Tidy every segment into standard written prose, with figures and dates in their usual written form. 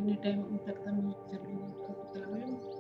anytime impacta mi salud capital.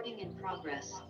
Recording in progress.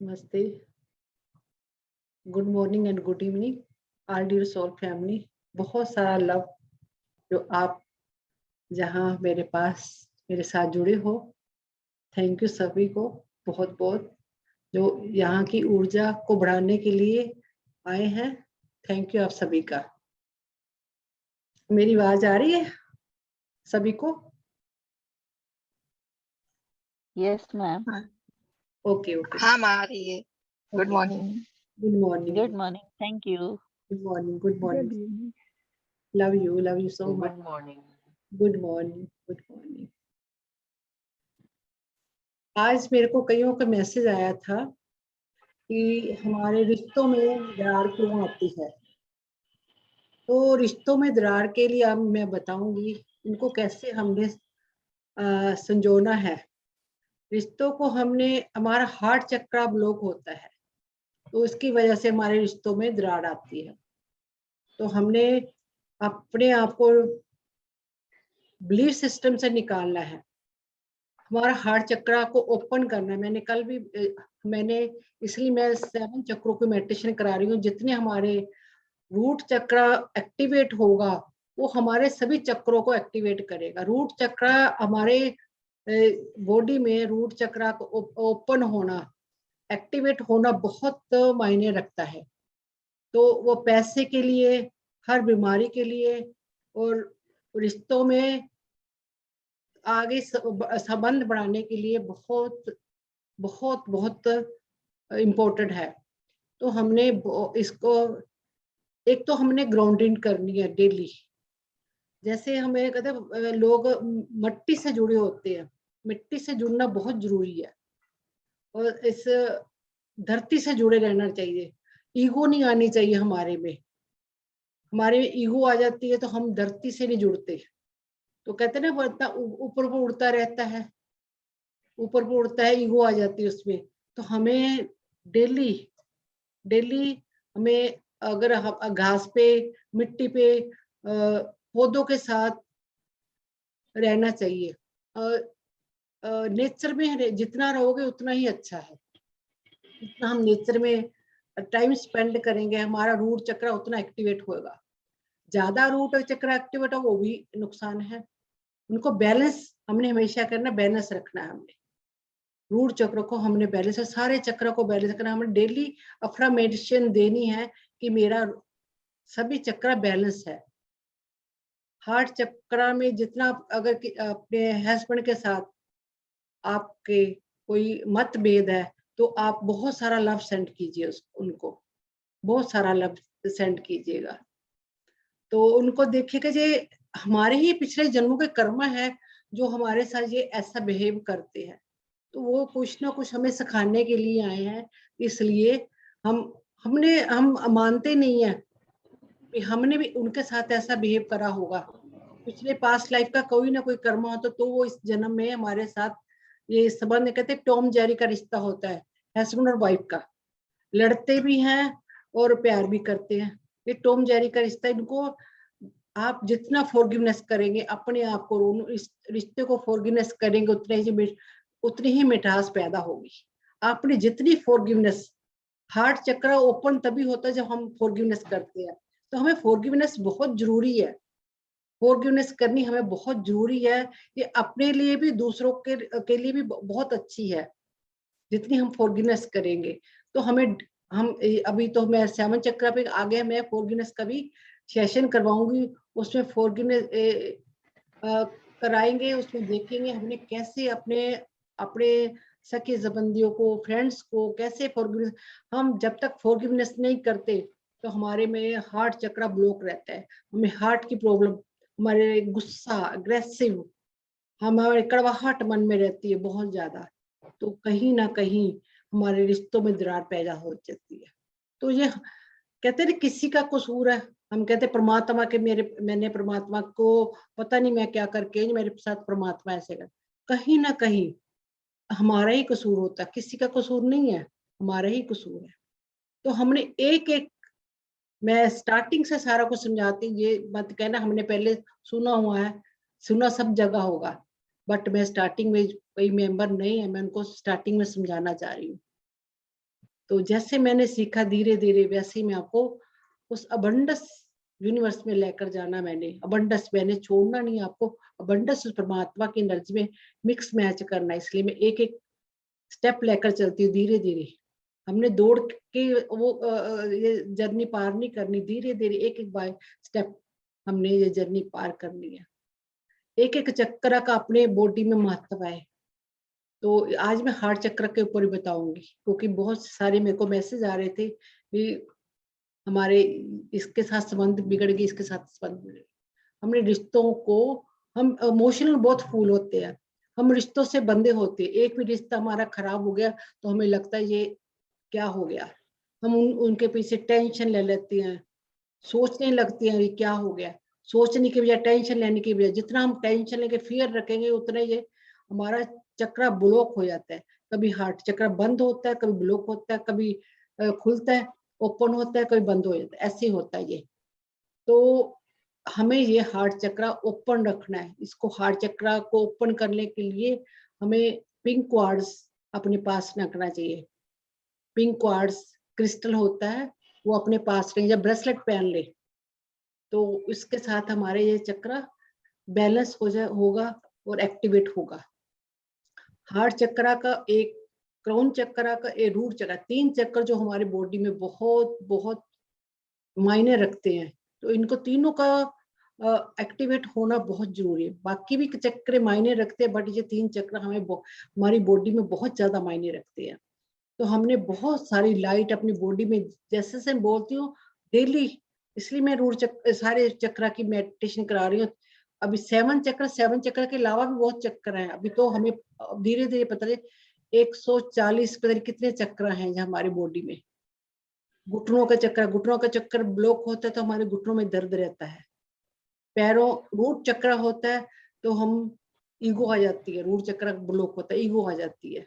नमस्ते, good morning and good evening all dear soul family. बहुत सारा love जो आप जहाँ मेरे पास मेरे साथ जुड़े हो। थैंक यू सभी को बहुत बहुत, जो यहाँ की ऊर्जा को बढ़ाने के लिए आए हैं। थैंक यू आप सभी का। मेरी आवाज आ रही है सभी को? Yes ma'am. ओके ओके हाँ माँ आ रही है। Good morning. Good morning good morning, thank you. Good morning good morning. Love you so much. Good morning. Good morning. आज मेरे को कईयों का मैसेज आया था कि हमारे रिश्तों में दरार क्यों आती है। तो रिश्तों में दरार के लिए अब मैं बताऊंगी इनको कैसे हमने संजोना है। रिश्तों को हमने, हमारा हार्ट चक्र ब्लॉक होता है तो इसकी वजह से हमारे रिश्तों में दरार आती है। तो हमने अपने आप को बिलीफ सिस्टम से निकालना है, हमारा हार्ट चक्र को ओपन करना है। मैंने कल भी मैंने इसलिए मैं 7 चक्रों की मेडिटेशन करा रही हूँ। जितने हमारे रूट चक्र एक्टिवेट होगा वो हमारे सभी चक्रों को एक्टिवेट करेगा। रूट चक्र हमारे बॉडी में रूट चक्र को ओपन होना, एक्टिवेट होना बहुत मायने रखता है। तो वो पैसे के लिए, हर बीमारी के लिए और रिश्तों में आगे संबंध बढ़ाने के लिए बहुत बहुत बहुत इम्पोर्टेंट है। तो हमने इसको, एक तो हमने ग्राउंडिंग करनी है डेली। जैसे हमें कहते लोग मिट्टी से जुड़े होते हैं, मिट्टी से जुड़ना बहुत जरूरी है और इस धरती से जुड़े रहना चाहिए। ईगो नहीं आनी चाहिए हमारे में। हमारे में ईगो आ जाती है तो हम धरती से नहीं जुड़ते। तो कहते ना वो ऊपर वो उड़ता रहता है, ऊपर वो उड़ता है, ईगो आ जाती है उसमें। तो हमें डेली डेली हमें, अगर हम घास पे, मिट्टी पे, पौधों के साथ रहना चाहिए। नेचर में जितना रहोगे उतना ही अच्छा है। जितना हम नेचर में टाइम स्पेंड करेंगे हमारा रूट चक्र उतना एक्टिवेट होगा। ज्यादा रूट चक्र एक्टिवेट हो वो भी नुकसान है। उनको बैलेंस हमने हमेशा करना, बैलेंस रखना है। हमने रूट चक्र को हमने बैलेंस, सारे चक्र को बैलेंस करना। हमें डेली अफर्मेशन देनी है कि मेरा सभी चक्र बैलेंस है। हार्ट चक्र में जितना, अगर अपने हस्बैंड के साथ आपके कोई मतभेद है तो आप बहुत सारा लव सेंड कीजिए उनको, बहुत सारा लव सेंड कीजिएगा। तो उनको देखिएगा ये हमारे ही पिछले जन्मों के कर्म है जो हमारे साथ ये ऐसा बिहेव करते हैं। तो वो कुछ ना कुछ हमें सिखाने के लिए आए हैं। इसलिए हम मानते नहीं है कि हमने भी उनके साथ ऐसा बिहेव करा होगा। पिछले पास्ट लाइफ का कोई ना कोई कर्म होता तो वो इस जन्म में हमारे साथ ये संबंध, कहते टॉम जेरी का रिश्ता होता है हस्बैंड और वाइफ का। लड़ते भी हैं और प्यार भी करते हैं। ये टॉम जेरी का रिश्ता। इनको आप जितना फॉरगिवनेस करेंगे अपने आप को, इस रिश्ते को फॉरगिवनेस करेंगे उतनी ही मिठास पैदा होगी। आपने जितनी फॉरगिवनेस, हार्ट चक्र ओपन तभी होता है जब हम फॉरगिवनेस करते हैं। तो हमें फॉरगिवनेस बहुत जरूरी है। फॉरगिवनेस करनी हमें बहुत जरूरी है। ये अपने लिए भी दूसरों के लिए भी बहुत अच्छी है। जितनी हम फॉरगिवनेस करेंगे तो हम अभी तो मैं 7 चक्र पे आ गया। मैं फॉरगिवनेस का भी सेशन करवाऊंगी। उसमें फॉरगिवनेस कराएंगे। उसमें देखेंगे हमने कैसे अपने अपने सके संबंधियों को, फ्रेंड्स को कैसे फॉरगिवनेस। हम जब तक फॉरगिवनेस नहीं करते तो हमारे में हार्ट चक्र ब्लॉक रहता है। हमें हार्ट की प्रॉब्लम, हमारे गुस्सा, अग्रेसिव, हमारे कड़वाहट मन में रहती है बहुत ज्यादा। तो कहीं ना कहीं हमारे रिश्तों में दरार पैदा हो जाती है। तो ये कहते हैं किसी का कसूर है। हम कहते परमात्मा के मैंने परमात्मा को पता नहीं मैं क्या करके मेरे साथ परमात्मा ऐसे कर। कहीं ना कहीं हमारा ही कसूर होता है, किसी का कसूर नहीं है, हमारा ही कसूर है। तो हमने एक एक, मैं स्टार्टिंग से सारा कुछ समझाती, ये मत कहना हमने पहले सुना हुआ है। सुना सब जगह होगा, बट मैं स्टार्टिंग में, कोई मेंबर नहीं है, मैं उनको स्टार्टिंग में समझाना चाह रही हूँ। तो जैसे मैंने सीखा धीरे धीरे वैसे ही मैं आपको उस अबंडस यूनिवर्स में लेकर जाना, मैंने अबंडस मैंने छोड़ना नहीं, आपको अबंडस उस परमात्मा की एनर्जी में मिक्स मैच करना। इसलिए मैं एक एक स्टेप लेकर चलती हूँ धीरे धीरे। हमने दौड़ के वो ये जर्नी पार नहीं करनी, धीरे धीरे एक एक बाय स्टेप हमने ये जर्नी पार करनी है। एक एक चक्र का अपने बॉडी में महत्व है। तो आज मैं हार्ट चक्र के ऊपर ही बताऊंगी, क्योंकि बहुत सारे मेरे को मैसेज आ रहे थे कि हमारे इसके साथ संबंध बिगड़ गए, इसके साथ संबंध बिगड़ गए। हमने रिश्तों को, हम इमोशनल बहुत फूल होते हैं, हम रिश्तों से बंधे होते हैं। एक भी रिश्ता हमारा खराब हो गया तो हमें लगता है ये क्या हो गया, हम उनके पीछे टेंशन ले लेते हैं, सोचने लगते हैं ये क्या हो गया। सोचने की बजाय टेंशन लेने की बजाय जितना हम टेंशन लेके फियर रखेंगे उतना ये हमारा चक्र ब्लॉक हो जाता है। कभी हार्ट चक्र बंद होता है, कभी ब्लॉक होता है, कभी खुलता है, ओपन होता है, कभी बंद हो जाता है, ऐसे ही होता है ये। तो हमें ये हार्ट चक्र ओपन रखना है। इसको हार्ट चक्र को ओपन करने के लिए हमें पिंक क्वार्ट्ज अपने पास रखना चाहिए। पिंक क्वार्ट्ज क्रिस्टल होता है, वो अपने पास रखें, या ब्रेसलेट पहन ले तो इसके साथ हमारे ये चक्र बैलेंस हो जाए होगा और एक्टिवेट होगा। हार्ट चक्र का एक, क्राउन चक्र का एक, रूट चक्र, 3 चक्र जो हमारे बॉडी में बहुत बहुत मायने रखते हैं। तो इनको तीनों का एक्टिवेट होना बहुत जरूरी है। बाकी भी चक्र मायने रखते हैं, बट ये 3 चक्र हमें हमारी बॉडी में बहुत ज्यादा मायने रखते हैं। तो हमने बहुत सारी लाइट अपनी बॉडी में, जैसे से बोलती हूँ डेली, इसलिए मैं रूट चक्र सारे चक्र की मेडिटेशन करा रही हूँ। अभी 7 चक्र के अलावा भी बहुत चक्र हैं। अभी तो हमें धीरे धीरे पता चले 140 पता नहीं कितने चक्र हैं हमारी बॉडी में। घुटनों का चक्कर ब्लॉक होता है तो हमारे घुटनों में दर्द रहता है। पैरों, रूट चक्र होता है तो हम ईगो आ जाती है, रूट चक्र ब्लॉक होता है, ईगो आ जाती है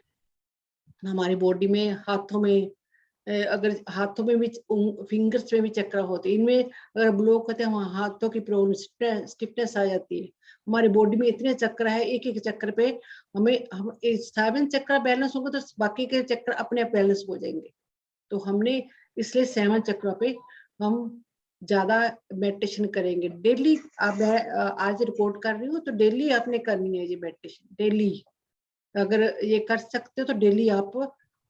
हमारी बॉडी में। हाथों में, अगर हाथों में भी, फिंगर्स में भी चक्र होते हैं, इनमें अगर ब्लॉक होते हैं हाथों की प्रॉब्लम, स्टिफनेस आ जाती है। हमारी बॉडी में इतने चक्र है, एक एक चक्र पे हम 7 चक्र बैलेंस होंगे तो बाकी के चक्र अपने आप बैलेंस हो जाएंगे। तो हमने इसलिए 7 चक्र पे हम ज्यादा मेडिटेशन करेंगे डेली। अब आज रिकॉर्ड कर रही हूँ तो डेली आपने करनी है ये मेडिटेशन डेली। अगर ये कर सकते हो तो डेली आप,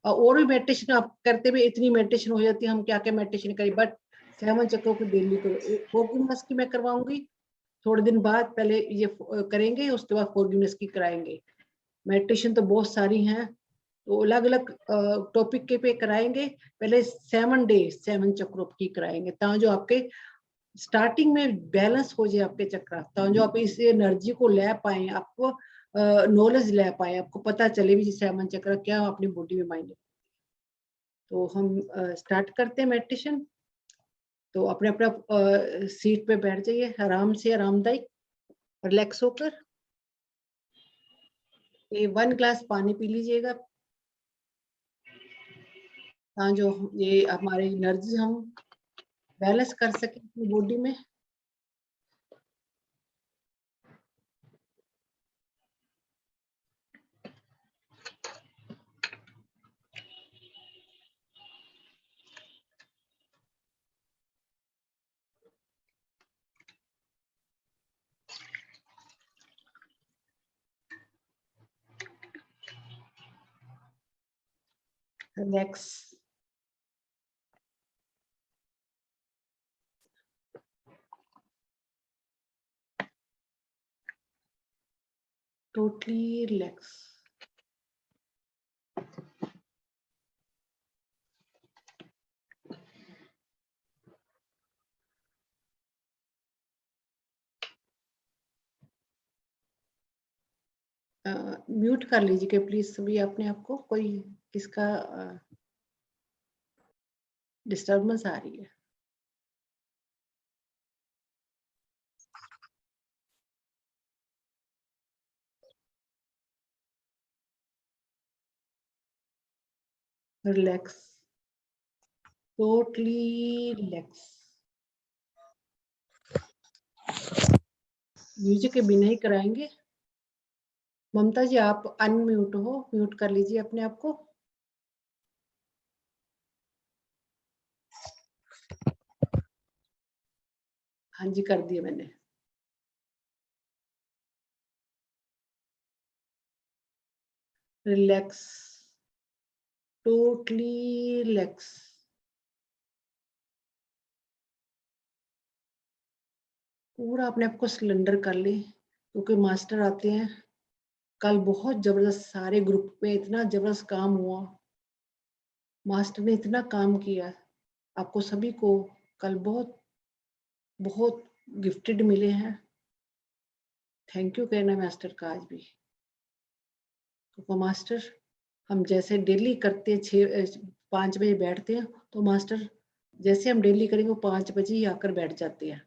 और भी मेडिटेशन आप करते हुए इतनी मेडिटेशन हो जाती है, हम क्या क्या मेडिटेशन करें, बट 7 चक्रों को डेली करो। फॉरगिवनेस की मैं करवाऊंगी थोड़े दिन बाद, पहले ये करेंगे उसके बाद फॉरगिवनेस की कराएंगे। मेडिटेशन तो बहुत सारी हैं, तो अलग अलग टॉपिक के पे कराएंगे। पहले 7 डे 7 चक्रों की कराएंगे ताकि जो आपके स्टार्टिंग में बैलेंस हो जाए आपके चक्र, ताकि जो आप इस एनर्जी को ले पाए, आपको नॉलेज ले पाए, आपको पता चले भी 7 चक्र क्या अपनी बॉडी में मायने। तो हम स्टार्ट करते हैं मेडिटेशन। तो अपने अपना सीट पे बैठ जाइए आराम से, आरामदायक रिलैक्स होकर। 1 ग्लास पानी पी लीजिएगा, ताकि जो ये हमारी एनर्जी हम बैलेंस कर सके अपनी बॉडी में। Relax, totally relax. म्यूट कर लीजिए प्लीज सभी अपने आप को, कोई किसका डिस्टर्बेंस आ रही है। Relax, totally relax. म्यूजिक के बिना ही कराएंगे। ममता जी आप अनम्यूट हो, म्यूट कर लीजिए अपने आप को। हाँ जी, कर दिया मैंने। Relax, totally relax. पूरा अपने आप को सिलेंडर कर ले, क्योंकि मास्टर आते हैं। कल बहुत जबरदस्त सारे ग्रुप में इतना जबरदस्त काम हुआ, मास्टर ने इतना काम किया, आपको सभी को कल बहुत बहुत गिफ्टेड मिले हैं। थैंक यू कहना मास्टर का आज भी। तो मास्टर हम जैसे डेली करते हैं 5 बजे बैठते हैं, तो मास्टर जैसे हम डेली करेंगे वो 5 बजे ही आकर बैठ जाते हैं।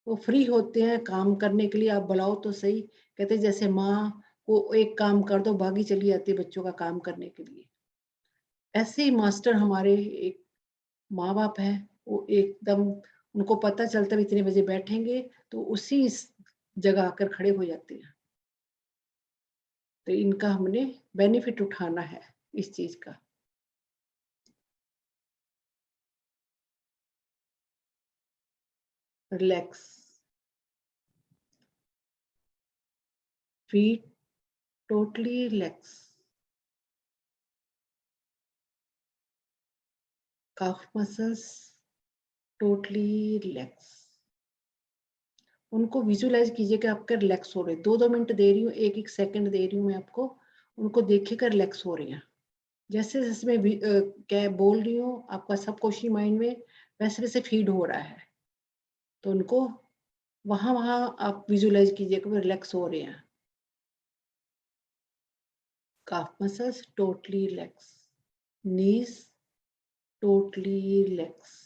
वो फ्री होते हैं काम करने के लिए, आप बुलाओ तो सही। कहते जैसे माँ को एक काम कर दो, भागी चली जाती है बच्चों का काम करने के लिए। ऐसे ही मास्टर हमारे एक माँ बाप हैं, वो एकदम उनको पता चलता है इतने बजे बैठेंगे, तो उसी जगह आकर खड़े हो जाते हैं। तो इनका हमने बेनिफिट उठाना है इस चीज का। रिलैक्स, फीट टोटली रिलैक्स, काफ मसल्स टोटली रिलैक्स। उनको विजुअलाइज कीजिए कि आपके रिलैक्स हो रहे, 2-2 मिनट दे रही हूँ, 1-1 सेकंड दे रही हूँ मैं आपको, उनको देखिएगा रिलैक्स हो रही हैं। जैसे जैसे मैं क्या बोल रही हूँ आपका सब क्वेश्चन माइंड में वैसे वैसे फीड हो रहा है, तो उनको वहां वहां आप विजुअलाइज कीजिए कि वो रिलैक्स हो रहे हैं। Calf muscles totally relax, knees totally relax,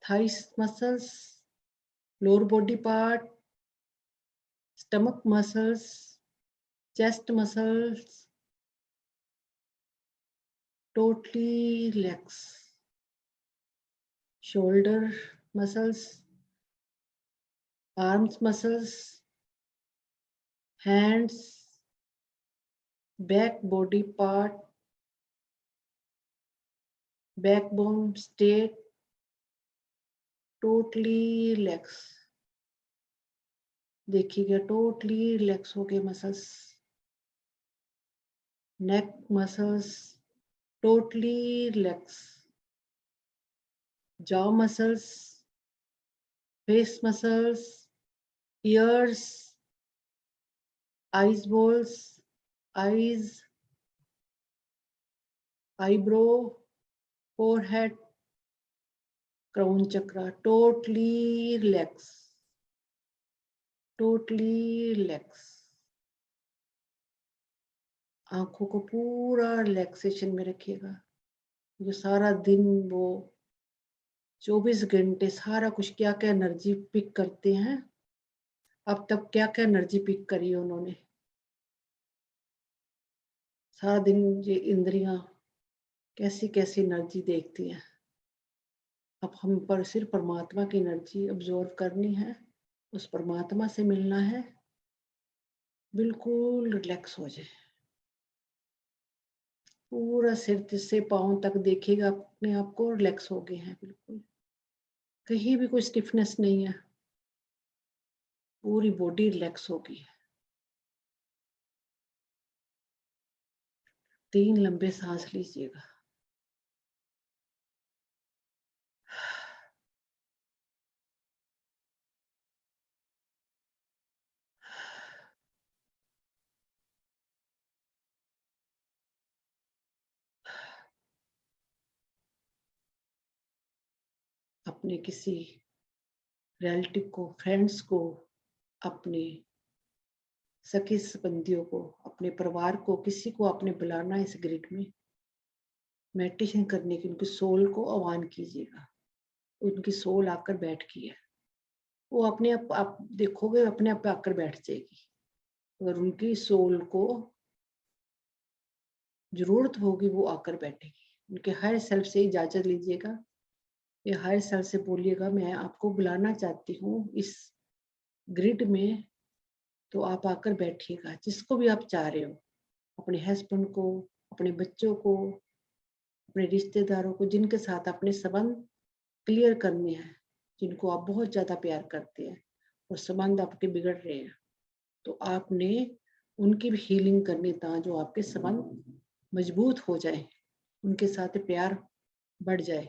thighs muscles, lower body part, stomach muscles, chest muscles totally relax, shoulder muscles, arms muscles, hands, back body part, backbone state totally relax। देखिएगा totally relax हो गए muscles. Neck muscles totally relax, jaw muscles, face muscles, ears, eyes balls, eyes, eyebrow, forehead, crown chakra totally relax, totally relax। आंखों को पूरा relaxation में रखिएगा। जो सारा दिन वो 24 घंटे सारा कुछ क्या क्या एनर्जी पिक करते हैं, अब तक क्या क्या एनर्जी पिक करी है उन्होंने। सारा दिन ये इंद्रियां कैसी कैसी एनर्जी देखती हैं। अब हम पर सिर्फ परमात्मा की एनर्जी ऑब्जर्व करनी है, उस परमात्मा से मिलना है, बिल्कुल रिलैक्स हो जाए। पूरा सिर से पांव तक देखिएगा अपने आप को रिलैक्स हो गए हैं, बिल्कुल कहीं भी कोई स्टिफनेस नहीं है, पूरी बॉडी रिलैक्स हो गई है। 3 लंबे सांस लीजिएगा। अपने किसी रिलेटिव को, फ्रेंड्स को, अपने सखी संबंधियों को, अपने परिवार को, किसी को आपने बुलाना इस ग्रिड में मेडिटेशन करने की, उनकी सोल को आह्वान कीजिएगा। उनकी सोल आकर बैठ गई है, वो अपने आप देखोगे अपने आप आकर बैठ जाएगी। अगर उनकी सोल को जरूरत होगी वो आकर बैठेगी। उनके हायर सेल्फ से इजाजत लीजिएगा, ये हायर सेल्फ से बोलिएगा मैं आपको बुलाना चाहती हूँ इस ग्रिड में, तो आप आकर बैठिएगा। जिसको भी आप चाह रहे हो, अपने हस्बैंड को, अपने बच्चों को, अपने रिश्तेदारों को, जिनके साथ अपने संबंध क्लियर करने हैं, जिनको आप बहुत ज़्यादा प्यार करते हैं और संबंध आपके बिगड़ रहे हैं, तो आपने उनकी भी हीलिंग करनी था, जो आपके संबंध मजबूत हो जाए, उनके साथ प्यार बढ़ जाए।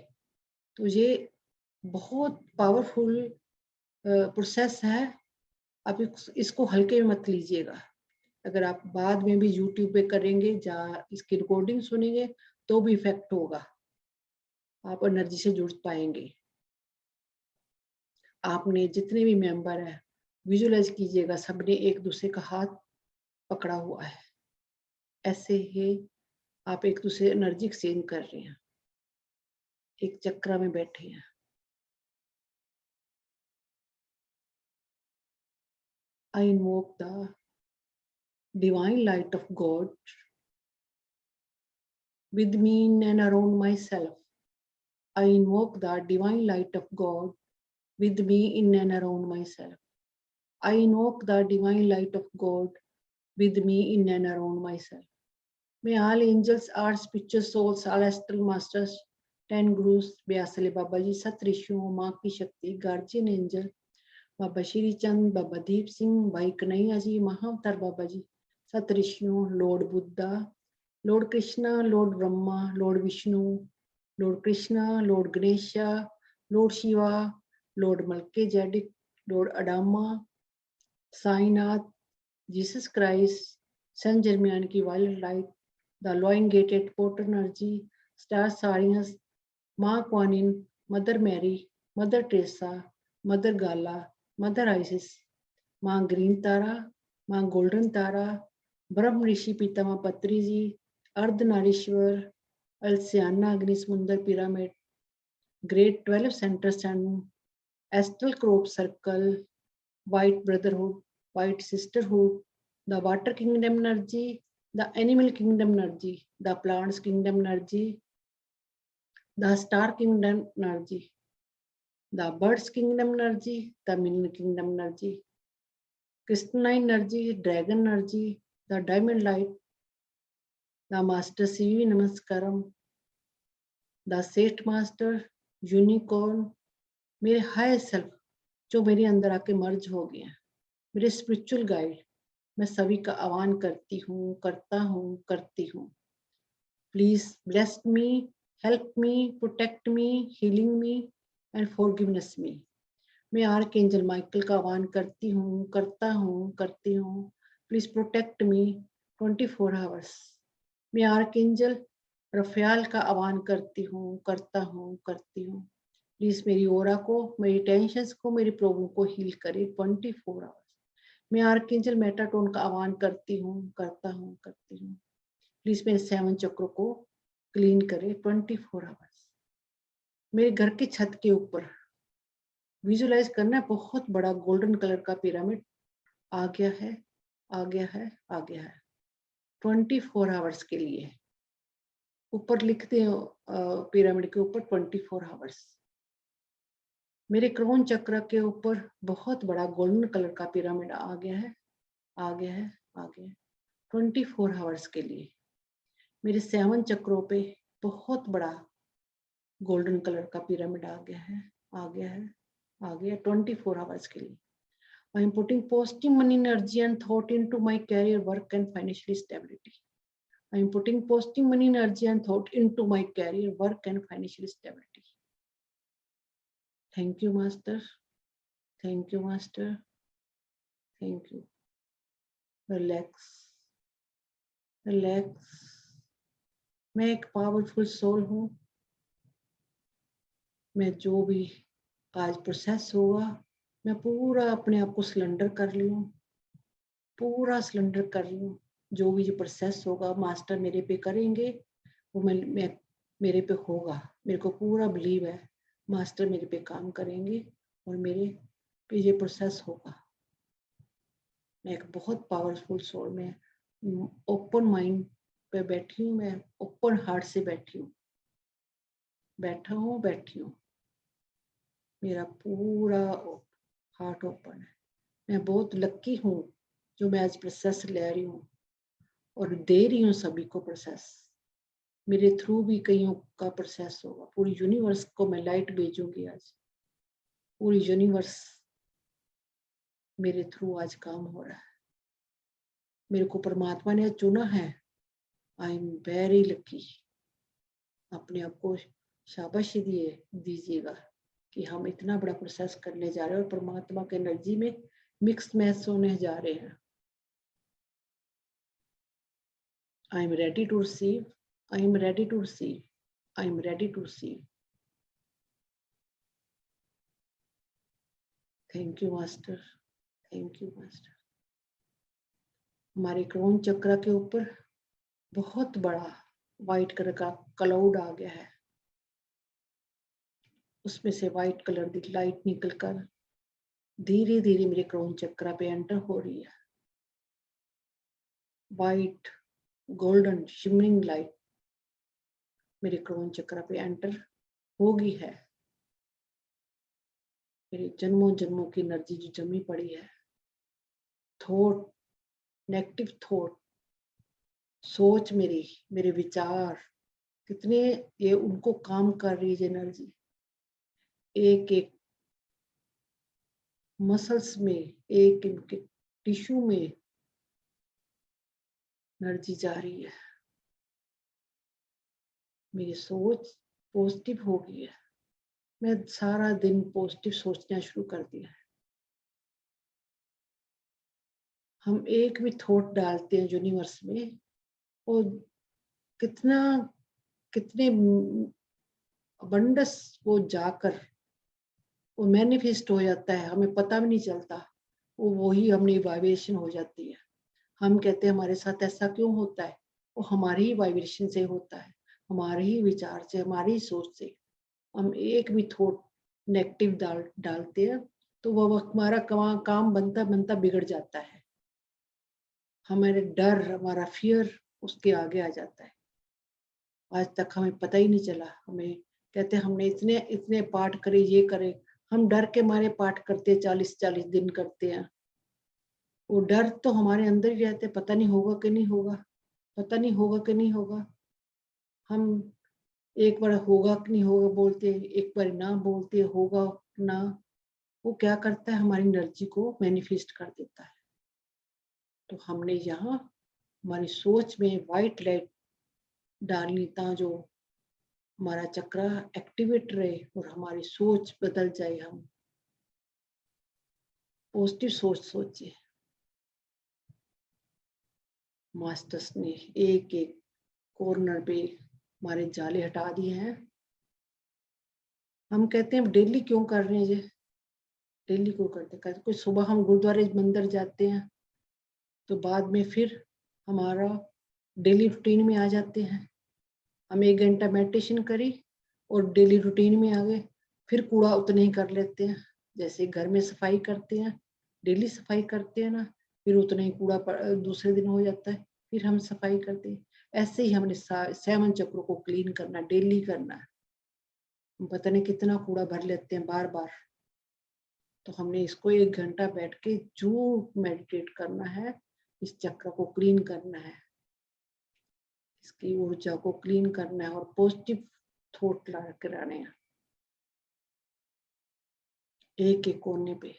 तो ये बहुत पावरफुल प्रोसेस है। आप इसको हल्के में मत लीजिएगा। अगर आप बाद में भी यूट्यूब पे करेंगे या इसकी रिकॉर्डिंग सुनेंगे तो भी इफेक्ट होगा, आप एनर्जी से जुड़ पाएंगे। आपने जितने भी मेंबर हैं विजुअलाइज कीजिएगा, सबने एक दूसरे का हाथ पकड़ा हुआ है, ऐसे ही आप एक दूसरे एनर्जी एक्सचेंज कर रहे हैं, एक चक्र में बैठे हैं। I invoke the divine light of God with me in and around myself. I invoke the divine light of God with me in and around myself. I invoke the divine light of God with me in and around myself. May all angels, all spiritual souls, all astral masters, 10 gurus, Vyasale Baba Ji, Sat Rishio, माँ की शक्ति, guardian angel, Baba Shri Chand, Baba Deep Singh, Bhai Kanhaiya ji, Mahavatar Baba ji, सत ऋषियों, lord Buddha, lord Krishna, lord Brahma, lord Vishnu, lord Krishna, lord Ganesha, lord Shiva, lord Melchizedek, lord Adama, Sainath, Jesus Christ, Saint Germain की violet light, the lion gated portal energy, star Sirius, माँ Quan Yin, mother Mary, mother Teresa, mother Gaia, mother Isis, माँ green Tara, माँ golden तारा, ब्रह्म ऋषि पितामह पत्री जी, अर्धनारीश्वर, अल्सियाना अग्नि समुंदर pyramid, great 12 centre sun, astral crop circle, white brotherhood, white sisterhood, the water kingdom energy, the animal kingdom energy, the plants kingdom energy, the star kingdom energy, the birds kingdom energy, the mineral kingdom energy, crystalline energy, dragon energy, the diamond light, the master CV Namaskaram, the Seth master, unicorn, मेरे higher self जो मेरे अंदर आके मर्ज हो गए हैं, मेरे spiritual guide, मैं सभी का आह्वान करती हूँ, करती हूँ। Please bless me, help me, protect me, healing me and forgiveness me. मैं आर्कएंजल माइकल का आह्वान करती हूँ, करती हूँ। Please protect me 24 hours. मैं आर्कएंजल रफेल का आह्वान करती हूँ, करती हूँ। प्लीज मेरी ओरा को, मेरी टेंशन्स को, मेरी प्रॉब्लम को हील करे 24 आवर्स। मैं आर्कएंजल मेटाट्रॉन का आह्वान करती हूँ, करती हूँ। प्लीज मेरे 7 चक्रों को क्लीन करे 24 आवर्स। मेरे घर की छत के ऊपर विजुलाइज करना है, बहुत बड़ा गोल्डन कलर का पिरामिड आ गया है, आ गया है, आ गया है 24 आवर्स के लिए। ऊपर लिखते हैं पिरामिड के ऊपर 24 आवर्स। मेरे क्रोन चक्र के ऊपर बहुत बड़ा गोल्डन कलर का पिरामिड आ गया है, आ गया है, आ गया है 24 आवर्स के लिए। मेरे 7 चक्रों पे बहुत बड़ा गोल्डन कलर का पिरामिड आ गया है, आ गया है, आ गया 24 आवर्स के लिए। I am putting positive money energy and thought into my career, work and financial stability. I am putting positive money energy and thought into my career, work and financial stability. Thank you, Master. Thank you, Master. Thank you. Relax. Relax. मैं एक powerful soul हूँ। मैं जो भी आज process होगा, मैं पूरा अपने आप को सिलेंडर कर रही हूँ, पूरा सिलेंडर कर रही हूँ। जो भी जो प्रोसेस होगा मास्टर मेरे पे करेंगे, वो मैं मेरे पे होगा। मेरे को पूरा बिलीव है मास्टर मेरे पे काम करेंगे और मेरे पे ये प्रोसेस होगा। मैं एक बहुत पावरफुल सोल में ओपन माइंड पे बैठी हूँ, मैं ओपन हार्ट से बैठी हूँ, बैठी हूँ। मेरा पूरा हार्ट ओपन है। मैं बहुत लकी हूँ जो मैं आज प्रोसेस ले रही हूँ और दे रही हूँ सभी को प्रोसेस। मेरे थ्रू भी कईयों का प्रोसेस होगा। पूरी यूनिवर्स को मैं लाइट भेजूंगी आज। पूरी यूनिवर्स मेरे थ्रू आज काम हो रहा है। मेरे को परमात्मा ने चुना है। I am very lucky. अपने आप को शाबाशी दीजिएगा कि हम इतना बड़ा प्रोसेस करने जा रहे हैं और परमात्मा के एनर्जी में मिक्स मैच होने जा रहे हैं। I am ready to receive. I am ready to receive. I am ready to receive. Thank you master. Thank you master. हमारे क्रोन चक्र के ऊपर बहुत बड़ा व्हाइट कलर का क्लाउड आ गया है। उसमें से व्हाइट कलर की लाइट निकलकर धीरे धीरे मेरे क्रोन चक्र पे एंटर हो रही है। व्हाइट गोल्डन शिमरिंग लाइट मेरे क्रोन चक्र पे एंटर हो गई है। मेरे जन्मों जन्मों की एनर्जी जो जमी पड़ी है, थॉट, नेगेटिव थॉट, सोच, मेरे विचार कितने ये उनको काम कर रही है एनर्जी। एक एक मसल्स में, एक इनके टिश्यू में एनर्जी जा रही है। मेरी सोच पॉजिटिव हो गई है। मैं सारा दिन पॉजिटिव सोचना शुरू कर दिया है। हम एक भी थॉट डालते हैं यूनिवर्स में और कितने अबंडस वो जाकर वो मैनिफेस्ट हो जाता है, हमें पता भी नहीं चलता। वो वही हमने वाइब्रेशन हो जाती है। हम कहते हैं हमारे साथ ऐसा क्यों होता है, वो हमारी ही वाइब्रेशन से होता है, हमारे ही विचार से, हमारी ही सोच से। हम एक भी थॉट नेगेटिव डालते हैं तो वो हमारा काम बनता बनता बिगड़ जाता है। हमारे डर, हमारा फियर उसके आगे आ जाता है। आज तक हमें पता ही नहीं चला। हमें कहते हमने इतने इतने पाठ करे, ये करे, हम डर के मारे पाठ करते 40-40 दिन करते हैं। वो डर तो हमारे अंदर ही रहते, पता नहीं होगा कि नहीं होगा, पता नहीं होगा कि नहीं होगा। हम एक बार होगा कि नहीं होगा बोलते, एक बार ना बोलते, होगा ना। वो क्या करता है, हमारी एनर्जी को मैनिफेस्ट कर देता है। तो हमने यहाँ हमारी सोच में व्हाइट लाइट डालनी था, जो हमारा चक्र एक्टिवेट रहे और हमारी सोच बदल जाए। हम पॉजिटिव सोच सोचे। मास्टर्स ने एक एक कॉर्नर पे हमारे जाले हटा दिए हैं। हम कहते हैं डेली क्यों कर रहे हैं ये, डेली क्यों करते हैं। कोई सुबह हम गुरुद्वारे मंदिर जाते हैं तो बाद में फिर हमारा डेली रूटीन में आ जाते हैं। हम 1 घंटा मेडिटेशन करी और डेली रूटीन में आ गए, फिर कूड़ा उतने ही कर लेते हैं। जैसे घर में सफाई करते हैं, डेली सफाई करते हैं ना, फिर उतना ही कूड़ा दूसरे दिन हो जाता है, फिर हम सफाई करते हैं। ऐसे ही हमने 7 चक्रों को क्लीन करना, डेली करना है। पता नहीं कितना कूड़ा भर लेते हैं बार बार। तो हमने इसको 1 घंटा बैठ के जो मेडिटेट करना है, इस चक्र को क्लीन करना है, इसकी ऊर्जा को क्लीन करना है और पॉजिटिव थॉट ला कर आने हैं। एक एक कोने पे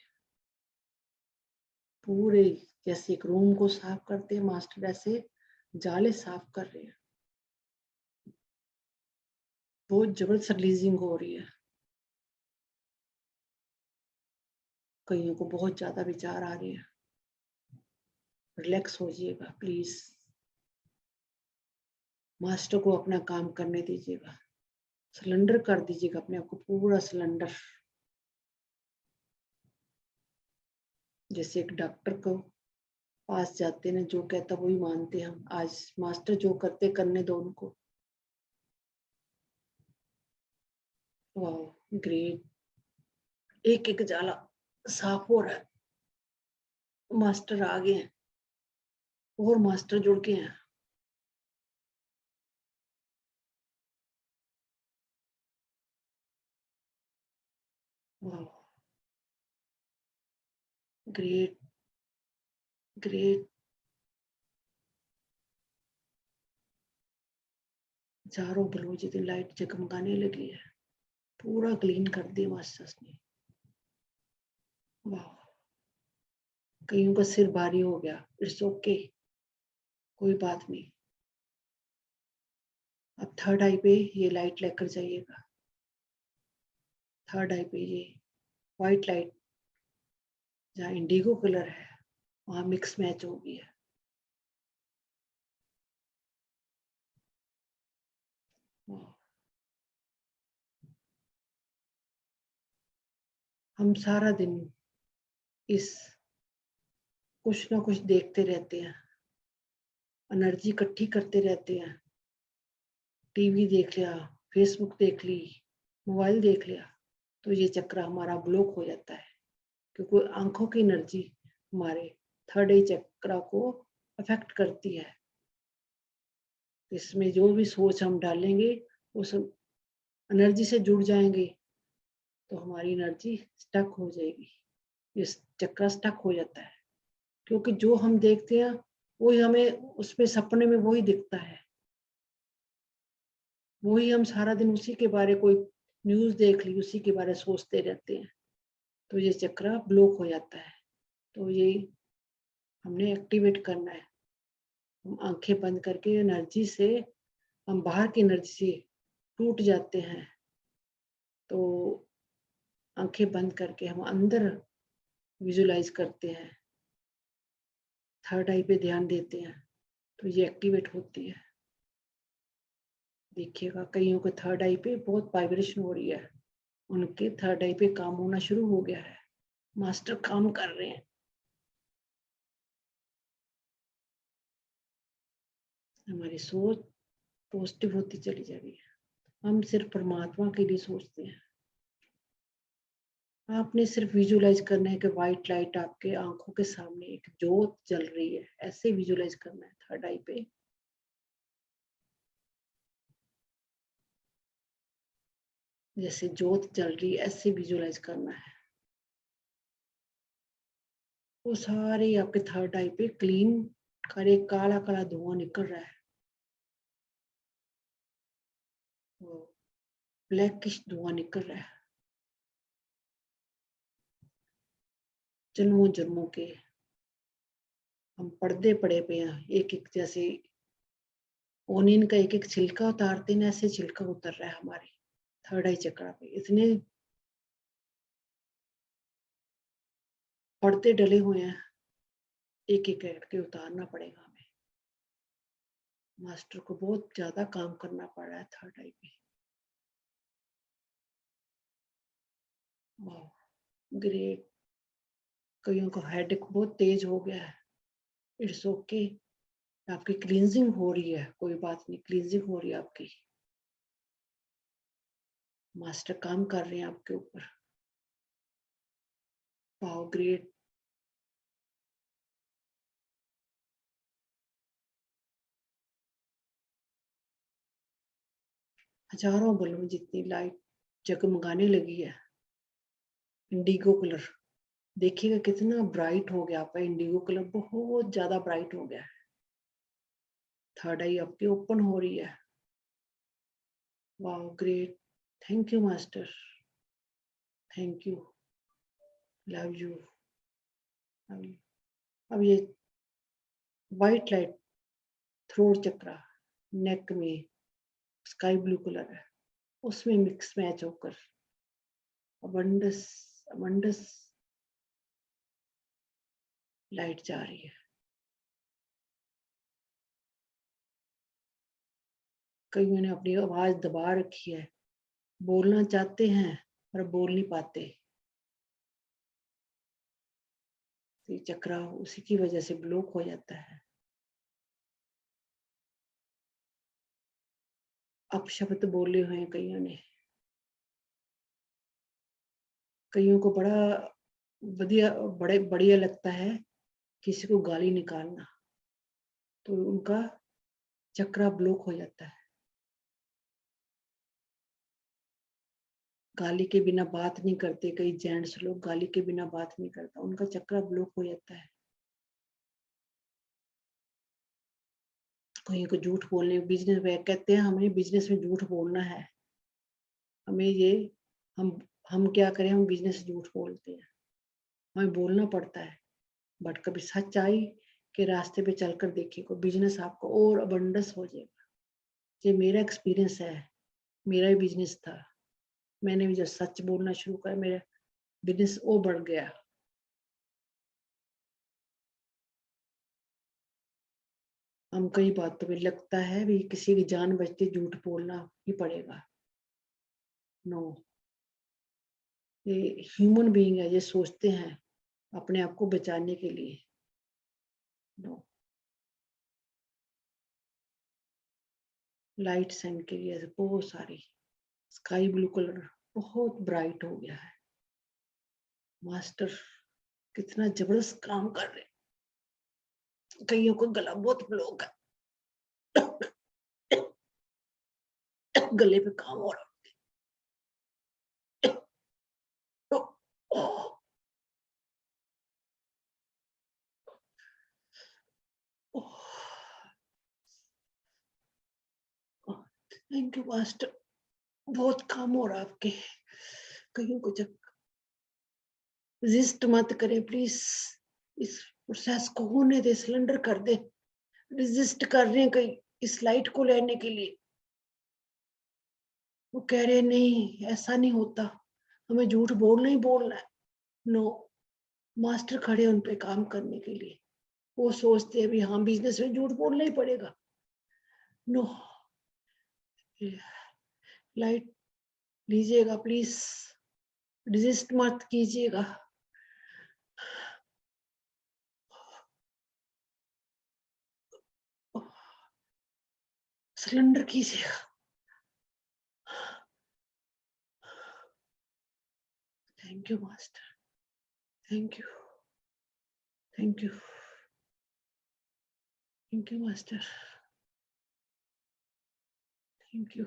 पूरे, जैसे एक रूम को साफ करते हैं मास्टर, ऐसे जाले साफ कर रहे हैं। बहुत जबरदस्त रिलीजिंग हो रही है। कईयों को बहुत ज्यादा विचार आ रहे हैं। रिलैक्स हो जाइएगा प्लीज। मास्टर को अपना काम करने दीजिएगा। सिलेंडर कर दीजिएगा अपने आप को, पूरा सिलेंडर। जैसे एक डॉक्टर को पास जाते हैं, जो कहता वही मानते हैं हम। आज मास्टर जो करते करने दो उनको। वाह ग्रेट। एक एक जाला साफ हो रहा है। मास्टर आ गए हैं और मास्टर जुड़ गए हैं। वाह ग्रेट ग्रेट। चारों बलून जितनी लाइट जगमगाने लगी है, पूरा क्लीन कर दिया मास्टर्स ने। वाह, कईयों का सिर भारी हो गया, इट्स ओके, कोई बात नहीं। अब थर्ड आई पे ये लाइट लेकर जाइएगा। थर्ड आई पे ये व्हाइट लाइट जहाँ इंडिगो कलर है वहां मिक्स मैच हो गई है। वाह। हम सारा दिन इस कुछ ना कुछ देखते रहते हैं, एनर्जी इकट्ठी करते रहते हैं। टीवी देख लिया, फेसबुक देख ली, मोबाइल देख लिया, तो ये चक्र हमारा ब्लॉक हो जाता है, क्योंकि आंखों की एनर्जी हमारे थर्ड आई चक्र को अफेक्ट करती है। इसमें जो भी सोच हम डालेंगे उस एनर्जी से जुड़ जाएंगे, तो हमारी एनर्जी स्टक हो जाएगी, इस चक्र स्टक हो जाता है। क्योंकि जो हम देखते हैं वही हमें उसमें सपने में वही दिखता है, वही हम सारा दिन उसी के बारे कोई न्यूज देख ली उसी के बारे सोचते रहते हैं, तो ये चक्र ब्लॉक हो जाता है। तो ये हमने एक्टिवेट करना है। हम आंखें बंद करके एनर्जी से, हम बाहर की एनर्जी से टूट जाते हैं, तो आंखें बंद करके हम अंदर विजुलाइज करते हैं, थर्ड आई पे ध्यान देते हैं, तो ये एक्टिवेट होती है। देखिएगा कईयों के थर्ड आई पे बहुत वाइब्रेशन हो रही है, उनके थर्ड आई पे काम होना शुरू हो गया है, मास्टर काम कर रहे हैं। हमारी सोच पॉजिटिव होती चली जा रही है, हम सिर्फ परमात्मा के लिए सोचते हैं। आपने सिर्फ विजुलाइज करना है कि व्हाइट लाइट आपके आंखों के सामने एक जोत जल रही है, ऐसे विजुलाइज करना है थर्ड आई पे। जैसे जोत जल रही है ऐसे विजुलाइज करना है। वो सारे आपके थर्ड आई पे क्लीन कर, एक काला काला धुआं निकल रहा है, वो ब्लैकिश धुआं निकल रहा है, जन्मों जन्मों के हम पर्दे पड़े पे हैं, एक एक जैसे ओनियन का एक एक छिलका उतारते हैं, ऐसे छिलका उतर रहा है हमारे थर्ड आई चक्र पे। इतने पर्दे डले हुए हैं, एक एक करके उतारना पड़ेगा हमें। मास्टर को बहुत ज्यादा काम करना पड़ रहा है थर्ड आई पे। वाह, ग्रेट। कईयों का हेडेक बहुत तेज हो गया है, इट्स ओके, आपकी क्लींजिंग हो रही है, कोई बात नहीं, क्लींजिंग हो रही है आपकी, मास्टर काम कर रहे हैं आपके ऊपर। वाह, ग्रेट। हजारों बलून जितनी लाइट जगमगाने लगी है, इंडिगो कलर, देखिएगा कितना ब्राइट हो गया आपका इंडिगो कलर, बहुत ज्यादा ब्राइट हो गया है। थर्ड आई आपकी ओपन हो रही है। वाह, great, thank you master, thank you, love you. अब ये व्हाइट लाइट थ्रोट चक्र नेक में स्काई ब्लू कलर है, उसमें मिक्स मैच होकर अबंडस अबंडस लाइट जा रही है। कईयों ने अपनी आवाज दबा रखी है, बोलना चाहते हैं पर बोल नहीं पाते, तो ये चक्र उसी की वजह से ब्लॉक हो जाता है। अपशब्द बोले हुए हैं कईयों ने, कईयों को बड़ा बढ़िया लगता है किसी को गाली निकालना, तो उनका चक्र ब्लॉक हो जाता है। गाली के बिना बात नहीं करते, कई जेंट्स लोग गाली के बिना बात नहीं करता, उनका चक्र ब्लॉक हो जाता है। कहीं को झूठ बोलने, बिजनेस में कहते हैं हमें बिजनेस में झूठ बोलना है, हमें ये हम क्या करें, हम बिजनेस झूठ बोलते हैं, हमें बोलना पड़ता है। बट कभी सच्चाई के रास्ते पे चलकर देखिए, बिजनेस आपको और अबंडस हो जाएगा। ये मेरा एक्सपीरियंस है, मेरा ही बिजनेस था। मैंने भी जब सच बोलना शुरू किया, मेरा बिजनेस और बढ़ गया। हम कई बातों में लगता है भी किसी की जान बचते झूठ बोलना ही पड़ेगा। नो, ये ह्यूमन बीइंग है, ये सोचते हैं अपने आप को बचाने के लिए। नो, लाइट सेंड के लिए बहुत सारी, स्काई ब्लू कलर बहुत ब्राइट हो गया है। मास्टर कितना जबरदस्त काम कर रहे हैं। कईयों को गला बहुत ब्लॉक है, गले पे काम हो रहा है। थैंक यू मास्टर, बहुत काम हो रहा है आपके। कहीं को जब रेजिस्ट मत करें प्लीज, इस प्रोसेस को होने दे, सिलेंडर कर दे। रेजिस्ट कर रहे हैं कहीं इस लाइट को लेने के लिए, वो कह रहे हैं नहीं ऐसा नहीं होता, हमें झूठ बोलना ही बोलना है। नो, मास्टर खड़े हैं उन पे काम करने के लिए। वो सोचते हैं भी हाँ बिजनेस में झूठ बोलना ही पड़ेगा। नो, लाइट लीजिएगा प्लीज, रेजिस्ट मत कीजिएगा। सिलेंडर कीजिएगा। Thank you master, thank you, thank you, thank you master, thank you.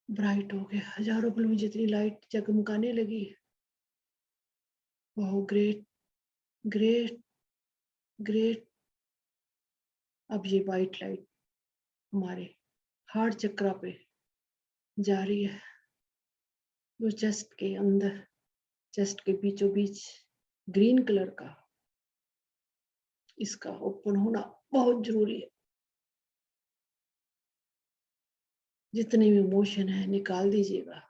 Bright हो गया, हजारों बल्ब जितनी लाइट जगमगाने लगी। वाह, ग्रेट ग्रेट ग्रेट। अब ये वाइट लाइट हमारे हार्ट चक्रा पे जा रही है, जो चेस्ट के अंदर, चेस्ट के बीचों बीच ग्रीन कलर का, इसका ओपन होना बहुत जरूरी है। जितने भी इमोशन है निकाल दीजिएगा,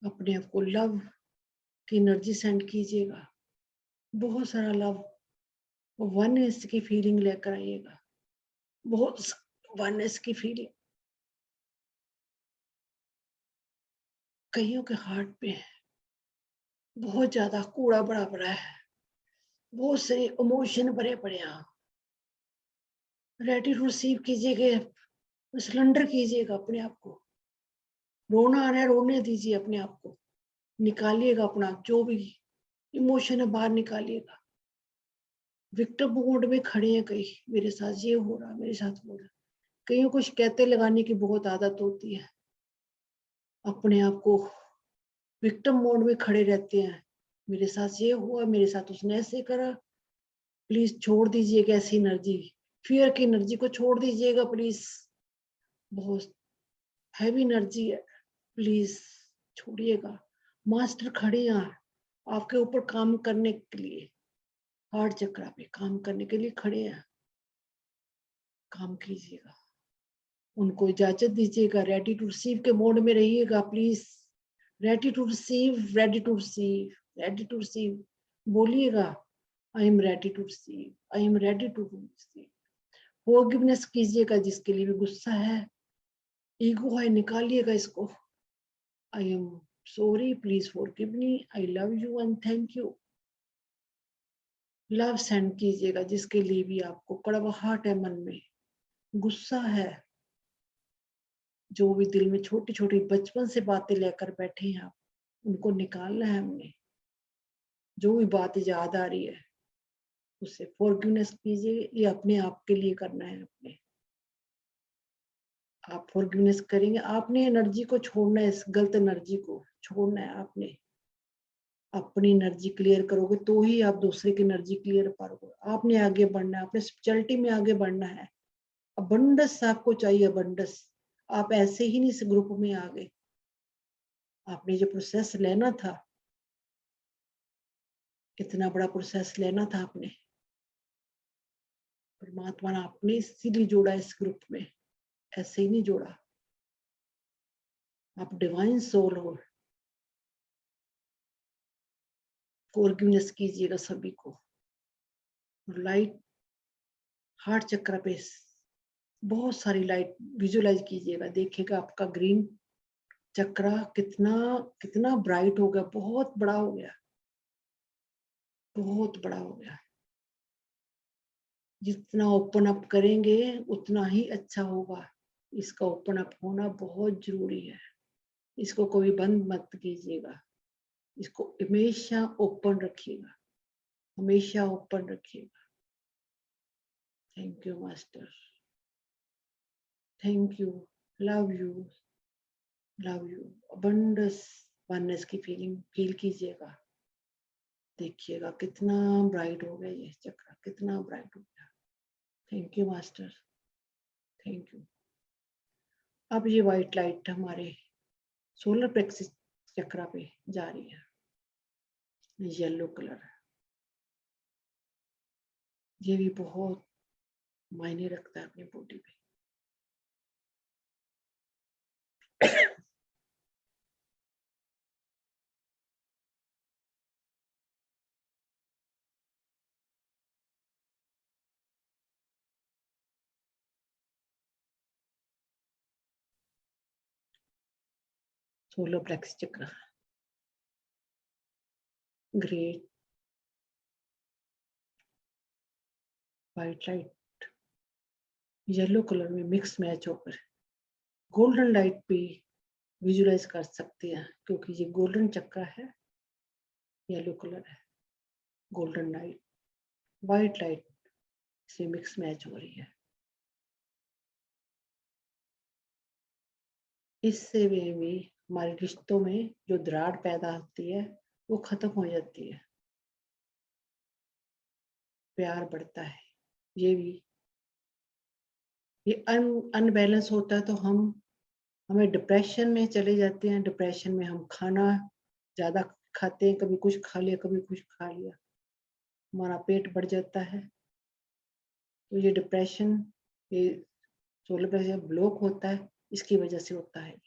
अपने आप को लव की एनर्जी सेंड कीजिएगा, बहुत सारा लव, वननेस की फीलिंग लेकर आइएगा, बहुत वननेस की फीलिंग। कईयों के हार्ट पे बहुत ज्यादा कूड़ा बड़ा पड़ा है, बहुत से इमोशन भरे पड़े हैं। रेडी टू रिसीव कीजिएगा, सिलेंडर कीजिएगा अपने आप को। रोना आ रहा है, रोने दीजिए अपने आप को, निकालिएगा अपना जो भी इमोशन है बाहर निकालिएगा। विक्टिम मोड में खड़े हैं कई, मेरे साथ ये हो रहा, मेरे साथ हो रहा। कईयों को शिकायतें लगाने की बहुत आदत होती है, अपने आप को विक्टिम मोड में खड़े रहते हैं, मेरे साथ ये हुआ, मेरे साथ उसने ऐसे करा। प्लीज छोड़ दीजिएगा ऐसी एनर्जी, फियर की एनर्जी को छोड़ दीजिएगा प्लीज, बहुत हैवी एनर्जी है, प्लीज छोड़िएगा। मास्टर खड़े हैं आपके ऊपर काम करने के लिए, हार्ट चक्रा पे काम करने के लिए खड़े हैं, काम कीजिएगा, उनको इजाजत दीजिएगा। रेडी टू रिसीव के मोड में रहिएगा please, ready to receive, ready to receive, ready to receive बोलिएगा। I am ready to receive, I am ready to receive. Forgiveness कीजिएगा, जिसके लिए भी गुस्सा है, ईगो है, निकालिएगा इसको। I am sorry, please forgive me, I love you and thank you. Love send कीजिएगा, जिसके लिए भी आपको कड़वाहट है, मन में गुस्सा है, जो भी दिल में छोटी छोटी बचपन से बातें लेकर बैठे हैं आप, उनको निकालना है हमने। जो भी बात याद आ रही है उससे फॉरगिवनेस कीजिए, ये अपने आप के लिए करना है। अपने आप फॉरगिवनेस करेंगे, आपने एनर्जी को छोड़ना है, इस गलत एनर्जी को छोड़ना है आपने। अपनी एनर्जी क्लियर करोगे तो ही आप दूसरे की एनर्जी क्लियर करोगे। आपने आगे बढ़ना है, अपने स्पिरिचुअलिटी में आगे बढ़ना है। अबंडस आपको चाहिए, अबंडस। आप ऐसे ही नहीं इस ग्रुप में आ गए, आपने जो प्रोसेस लेना था, कितना बड़ा प्रोसेस लेना था आपने। परमात्मा ने आपने इसीलिए जोड़ा इस ग्रुप में, ऐसे ही नहीं जोड़ा। आप डिवाइन सोल हो। फॉरगिवनेस कीजिएगा सभी को। लाइट हार्ट चक्र पे बहुत सारी लाइट विजुअलाइज कीजिएगा, देखिएगा आपका ग्रीन चक्र कितना कितना ब्राइट हो गया, बहुत बड़ा हो गया, बहुत बड़ा हो गया। जितना ओपन अप करेंगे उतना ही अच्छा होगा। इसका ओपन अप होना बहुत जरूरी है। इसको कभी बंद मत कीजिएगा, इसको हमेशा ओपन रखिएगा, हमेशा ओपन रखिएगा। Thank you master, thank you, love you, love you. Abundance oneness की फीलिंग फील कीजिएगा, देखिएगा कितना ब्राइट हो गया ये चक्र, कितना ब्राइट हो गया। Thank you master, thank you. अब ये व्हाइट लाइट हमारे सोलर प्लेक्सिस चक्र पे जा रही है, येलो कलर। ये भी बहुत मायने रखता है अपनी बॉडी पे। सोलर प्लेक्स चक्र great white light yellow colour में मिक्स मैच होकर गोल्डन लाइट पे विजुलाइज कर सकते हैं, क्योंकि ये गोल्डन चक्र है, येलो कलर है। गोल्डन लाइट व्हाइट लाइट से मिक्स मैच हो रही है। इससे भी हमारे रिश्तों में जो दरार पैदा होती है वो खत्म हो जाती है, प्यार बढ़ता है। ये भी ये अनबैलेंस होता है तो हमें डिप्रेशन में चले जाते हैं। डिप्रेशन में हम खाना ज्यादा खाते हैं, कभी कुछ खा लिया कभी कुछ खा लिया, हमारा पेट बढ़ जाता है। तो ये डिप्रेशन, ये सोलर प्लेक्सस ब्लॉक होता है, इसकी वजह से होता है।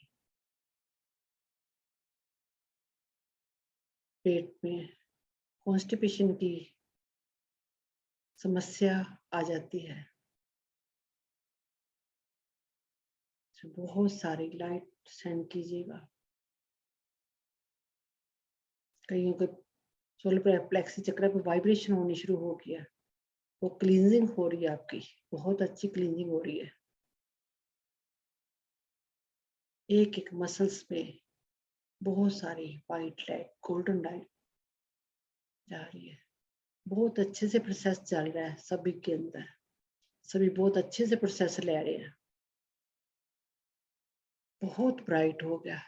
पेट में कॉन्स्टिपेशन की समस्या आ जाती है। तो बहुत सारी लाइट सेंड कीजिएगा। कईयों के सोलर प्लेक्सस चक्र पे वाइब्रेशन होनी शुरू हो गया, वो क्लींजिंग हो रही है आपकी, बहुत अच्छी क्लींजिंग हो रही है। एक एक मसल्स में बहुत सारी वाइट लाइट गोल्डन लाइट जा रही है। बहुत अच्छे से प्रोसेस चल रहा है सभी के अंदर, सभी बहुत अच्छे से प्रोसेस ले रहे हैं। बहुत ब्राइट हो गया,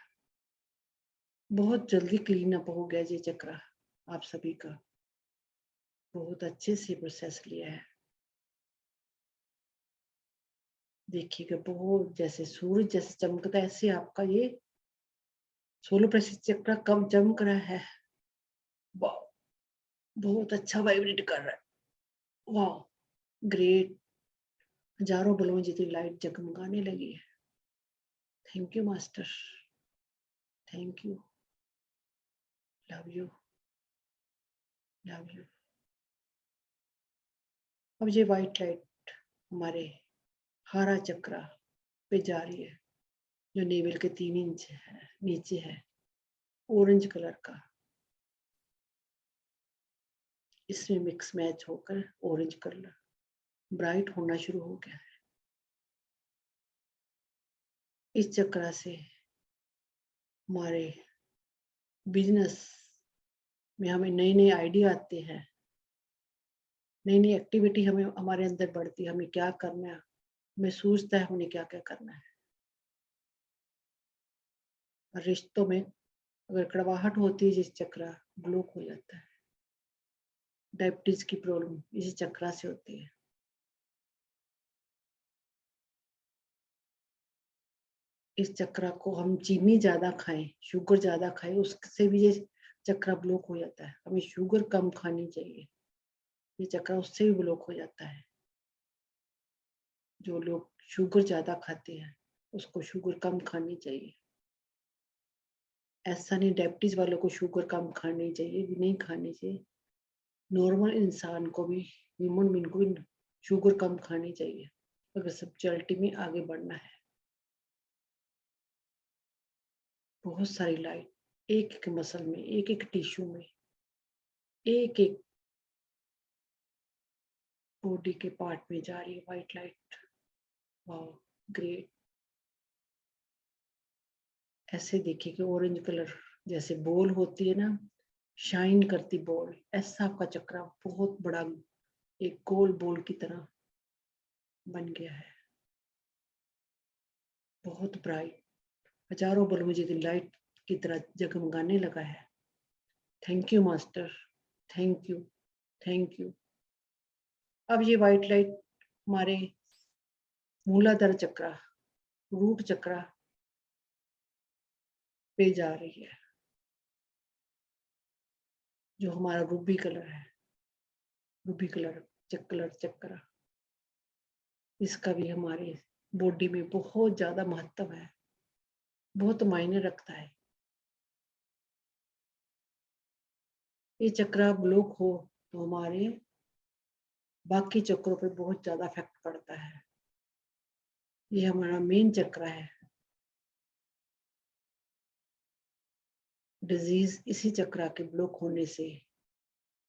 बहुत जल्दी क्लीन अप हो गया ये चक्र आप सभी का, बहुत अच्छे से प्रोसेस लिया है। देखिएगा बहुत जैसे सूरज जैसे चमकता है, ऐसे आपका ये सोलर प्लेक्सस चक्र कब चमक रहा है। बहुत अच्छा वाइब्रेट कर रहा है। वाह ग्रेट, हजारों बलों जितनी लाइट जगमगाने लगी है। Thank you master, thank you, love you, love you. अब ये वाइट लाइट हमारे हरा चक्र पे जा रही है, जो नेवल के 3 इंच है नीचे है, ऑरेंज कलर का। इसमें मिक्स मैच होकर ऑरेंज कलर ब्राइट होना शुरू हो गया है। इस चक्र से हमारे बिजनेस में हमें नए नए आइडिया आते हैं, नई नई एक्टिविटी हमें हमारे अंदर बढ़ती है। हमें क्या करना है, हमें सूझता है हमें क्या क्या करना है। रिश्तों में अगर कड़वाहट होती है जिस चक्रा ब्लॉक हो जाता है। डायबिटीज की प्रॉब्लम इसी चक्रा से होती है। इस चक्रा को हम चीनी ज्यादा खाएं, शुगर ज्यादा खाएं, उससे भी ये चक्रा ब्लॉक हो जाता है। हमें शुगर कम खानी चाहिए, ये चक्रा उससे भी ब्लॉक हो जाता है। जो लोग शुगर ज्यादा खाते हैं उसको शुगर कम खानी चाहिए। ऐसा नहीं डायबिटीज वालों को शुगर कम खानी चाहिए, भी नहीं खानी चाहिए। नॉर्मल इंसान को भी, ह्यूमन बीइंग को भी शुगर कम खानी चाहिए अगर स्पिरिचुअलिटी में आगे बढ़ना है। बहुत सारी लाइट एक एक मसल में, एक एक टिश्यू में, एक एक बॉडी के पार्ट में जा रही है व्हाइट लाइट। Wow, great. ऐसे देखिए कि ऑरेंज कलर जैसे बॉल होती है ना, शाइन करती बॉल, ऐसा आपका चक्रा बहुत बड़ा एक गोल बॉल की तरह बन गया है। बहुत ब्राइट, हजारों बल्ब की लाइट की तरह जगमगाने लगा है। Thank you master, thank you, thank you. अब ये व्हाइट लाइट हमारे मूलाधार चक्रा, रूट चक्रा पे जा रही है, जो हमारा रूबी कलर है, रूबी कलर चक्रा। इसका भी हमारी बॉडी में बहुत ज्यादा महत्व है, बहुत मायने रखता है। ये चक्रा ब्लॉक हो तो हमारे बाकी चक्रों पे बहुत ज्यादा इफेक्ट पड़ता है। ये हमारा मेन चक्रा है। डिजीज इसी चक्रा के ब्लॉक होने से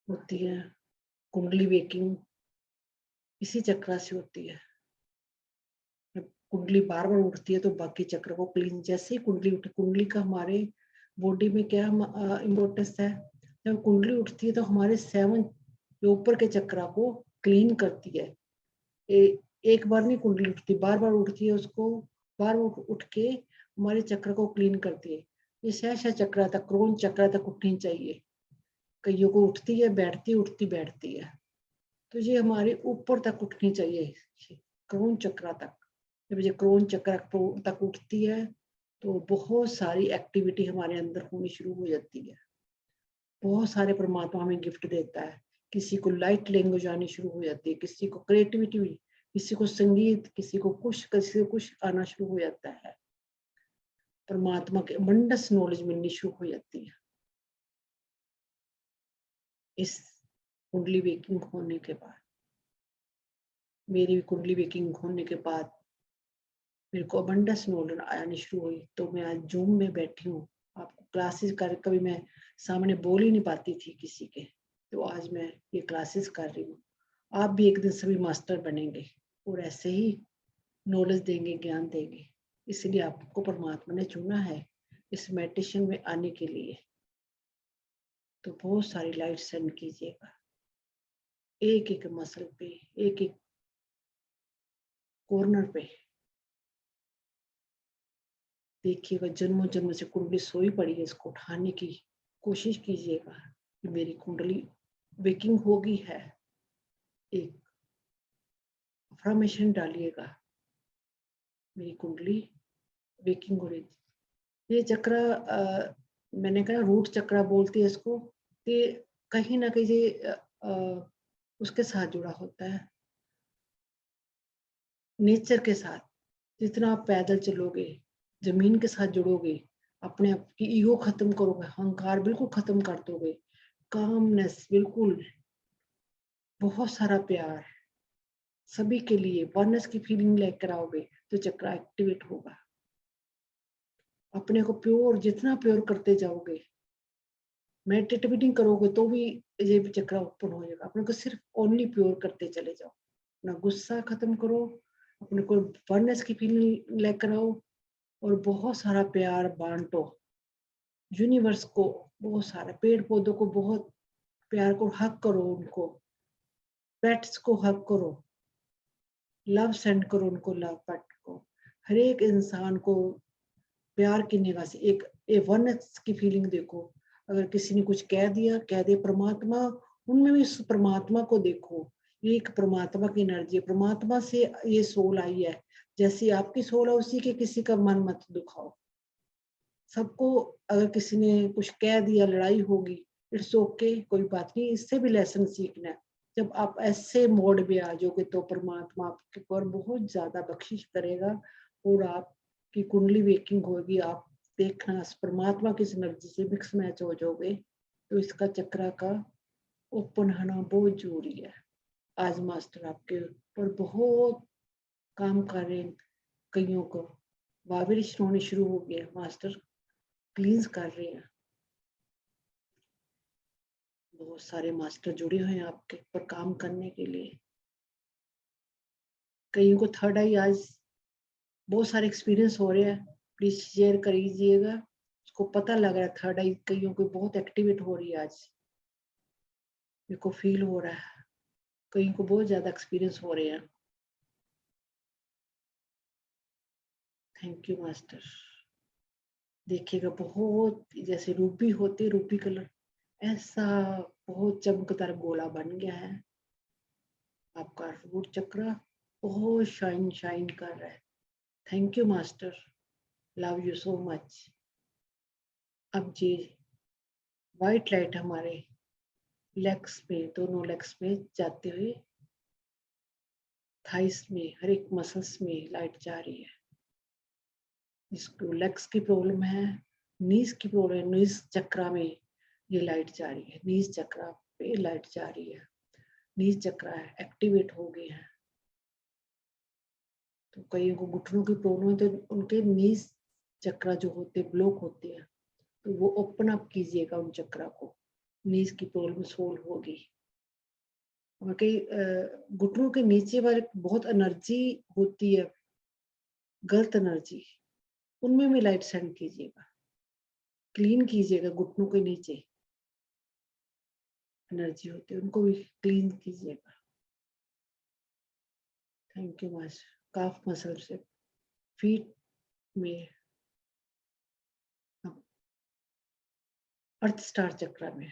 होती है। कुंडली वेकिंग इसी चक्रा से होती है। जब कुंडली बार बार उठती है तो बाकी चक्र को क्लीन, जैसे ही कुंडली उठती, कुंडली का हमारे बॉडी में क्या इम्पोर्टेंस है। जब कुंडली उठती है तो हमारे 7 जो ऊपर के चक्रा को क्लीन करती है। एक बार नहीं कुंडली उठती, बार बार उठती है, उसको बार बार उठ के हमारे चक्र को क्लीन करती है। ये सहसा चक्रा तक, क्रोन चक्रा तक उठनी चाहिए। कईयों को उठती है, बैठती उठती बैठती है, तो ये हमारे ऊपर तक उठनी चाहिए, क्रोन चक्रा तक। जब ये क्रोन चक्र तक उठती है तो बहुत सारी एक्टिविटी हमारे अंदर होनी शुरू हो जाती है। बहुत सारे परमात्मा हमें गिफ्ट देता है। किसी को लाइट लैंग्वेज आनी शुरू हो जाती है, किसी को क्रिएटिविटी, किसी को संगीत, किसी को कुछ आना शुरू हो जाता है। परमात्मा के अबंडस नॉलेज मिलनी शुरू हो जाती है। इस कुंडली वेकिंग होने के बाद, मेरी कुंडली वेकिंग होने के बाद मेरे को अबंडस नॉलेज आनी शुरू हुई। तो मैं आज जूम में बैठी हूँ, आपको क्लासेस कर, कभी मैं सामने बोल ही नहीं पाती थी किसी के, तो आज मैं ये क्लासेस कर रही हूँ। आप भी एक दिन सभी मास्टर बनेंगे और ऐसे ही नॉलेज देंगे, ज्ञान देंगे। इसलिए आपको परमात्मा ने चुना है इस मेडिटेशन में आने के लिए। तो बहुत सारी लाइट सेंड कीजिएगा एक एक मसल पे, एक एक कॉर्नर पे। देखिएगा जन्मों जन्म से कुंडली सोई पड़ी है, इसको उठाने की कोशिश कीजिएगा कि मेरी कुंडली वेकिंग होगी है। एक अफर्मेशन डालिएगा, मेरी कुंडली वेकिंग हो रही। ये चक्र मैंने कहा रूट चक्र बोलते हैं इसको। ये कहीं ना कहीं उसके साथ जुड़ा होता है, नेचर के साथ। जितना आप पैदल चलोगे, जमीन के साथ जुड़ोगे, अपने आप की ईगो खत्म करोगे, अहंकार बिल्कुल खत्म कर दोगे, कामनेस बिल्कुल, बहुत सारा प्यार सभी के लिए, वनस की फीलिंग लेकर आओगे तो चक्र एक्टिवेट होगा। अपने को प्योर, जितना प्योर करते जाओगे, मेडिटेट भी नहीं करोगे तो भी ये चक्र ओपन हो जाएगा। अपने को सिर्फ ओनली प्योर करते चले जाओ, अपना गुस्सा खत्म करो, अपने को वनस की फीलिंग लेकर आओ और बहुत सारा प्यार बांटो यूनिवर्स को। बहुत सारा पेड़ पौधों को बहुत प्यार को हक करो, उनको पेट्स को हक करो, लव सेंड करो उनको, लव पेट को। हर एक इंसान को प्यार की निगाह से, एक ये वननेस की फीलिंग देखो। अगर किसी ने कुछ कह दे परमात्मा, उनमें भी उस परमात्मा को देखो। ये एक परमात्मा की एनर्जी है, परमात्मा से ये सोल आई है। जैसी आपकी सोल है उसी के किसी का मन मत दुखाओ। सबको अगर किसी ने कुछ कह दिया, लड़ाई होगी, इट्स ओके, कोई बात नहीं, इससे भी लेसन सीखना है। जब आप ऐसे मोड में आ जाओगे तो परमात्मा आपके ऊपर बहुत ज्यादा बख्शिश करेगा और आपकी कुंडली वेकिंग होगी। आप देखना परमात्मा की एनर्जी से मिक्स मैच हो जाओगे तो इसका चक्रा का ओपन होना बहुत जरूरी है। आज मास्टर आपके ऊपर बहुत काम कर रहे हैं, कईयों को वाइब्रेशन होनी शुरू हो गया, मास्टर क्लींस कर रहे हैं। बहुत सारे मास्टर जुड़े हुए हैं आपके ऊपर काम करने के लिए। कईयों को थर्ड आई आज बहुत सारे एक्सपीरियंस हो रहे हैं, प्लीज शेयर करिएगा। उसको पता लग रहा है थर्ड आई कईयों को बहुत एक्टिवेट हो रही है। आज मेरे को फील हो रहा है कईयों को बहुत ज्यादा एक्सपीरियंस हो रहे हैं। Thank you master. देखिएगा बहुत जैसे रूबी होती, रूबी कलर ऐसा बहुत चमकदार गोला बन गया है। आपका रूट चक्र बहुत शाइन कर रहा है। Thank you master, love you so much. अब जी वाइट लाइट हमारे लेग्स में, दोनों लेग्स में जाते हुए थाइस में, हर एक मसल्स में लाइट जा रही है। जिसको लेग्स की प्रॉब्लम है, नीज की प्रॉब्लम है, नीज चक्रा में ये लाइट जा रही है। नीज चक्रा पे लाइट जा रही है। नीज चक्रा एक्टिवेट हो गए हैं। तो कईयों को घुटनों की प्रॉब्लम है तो उनके नीज चक्रा जो होते ब्लॉक होते हैं, तो वो ओपन अप कीजिएगा उन चक्रा को, नीज की प्रॉब्लम सोल्व होगी। और कई घुटनों के नीचे वाले बहुत एनर्जी होती है, गलत एनर्जी, उनमें भी लाइट सेंड कीजिएगा, क्लीन कीजिएगा। घुटनों के नीचे एनर्जी होती है उनको भी क्लीन कीजिएगा। Thank you master. Calf muscle से फीट में, अर्थ स्टार चक्रा में,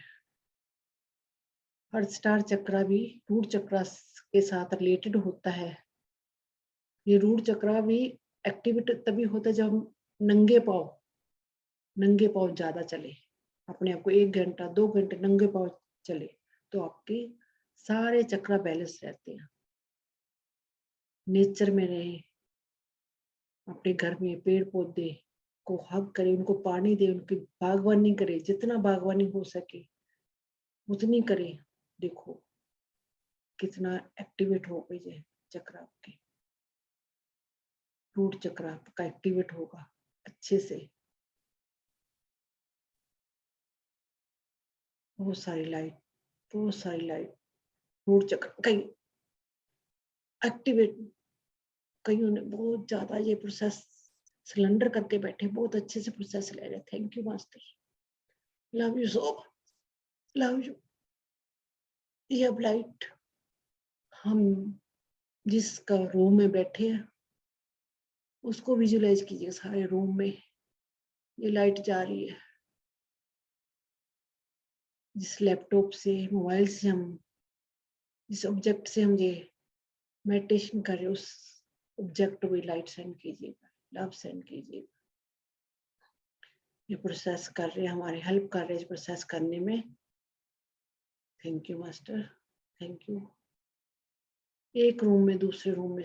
अर्थ स्टार चक्रा भी रूट चक्रा के साथ रिलेटेड होता है। ये रूट चक्रा भी एक्टिवेट तभी होता है जब हम नंगे पाँव ज्यादा चले, अपने आप को 1 घंटा 2 घंटे नंगे पाँव चले तो आपके सारे चक्रा बैलेंस रहते हैं। नेचर में रहे, अपने घर में पेड़ पौधे को हग करे, उनको पानी दे, उनकी बागवानी करे, जितना बागवानी हो सके उतनी करे। देखो कितना एक्टिवेट हो गई है चक्र, आपके रूट चक्र आपका एक्टिवेट होगा अच्छे से। बहुत सारी लाइट रूट चक्र कई एक्टिवेट। कईयों ने बहुत ज्यादा ये प्रोसेस सिलेंडर करके बैठे, बहुत अच्छे से प्रोसेस ले रहे। Thank you master, love you so much, love you. ये अब लाइट हम जिसका रूम में बैठे हैं उसको विजुलाइज कीजिए, सारे रूम में ये लाइट जा रही है। जिस लैपटॉप से, मोबाइल से हम, जिस ऑब्जेक्ट से हम ये मेडिटेशन कर रहे हैं, उस ऑब्जेक्ट को भी लाइट सेंड कीजिएगा, लव सेंड कीजिएगा। ये प्रोसेस कर रहे हैं, हमारी हेल्प कर रहे हैं प्रोसेस करने में। Thank you master, thank you. एक रूम में दूसरे रूम में,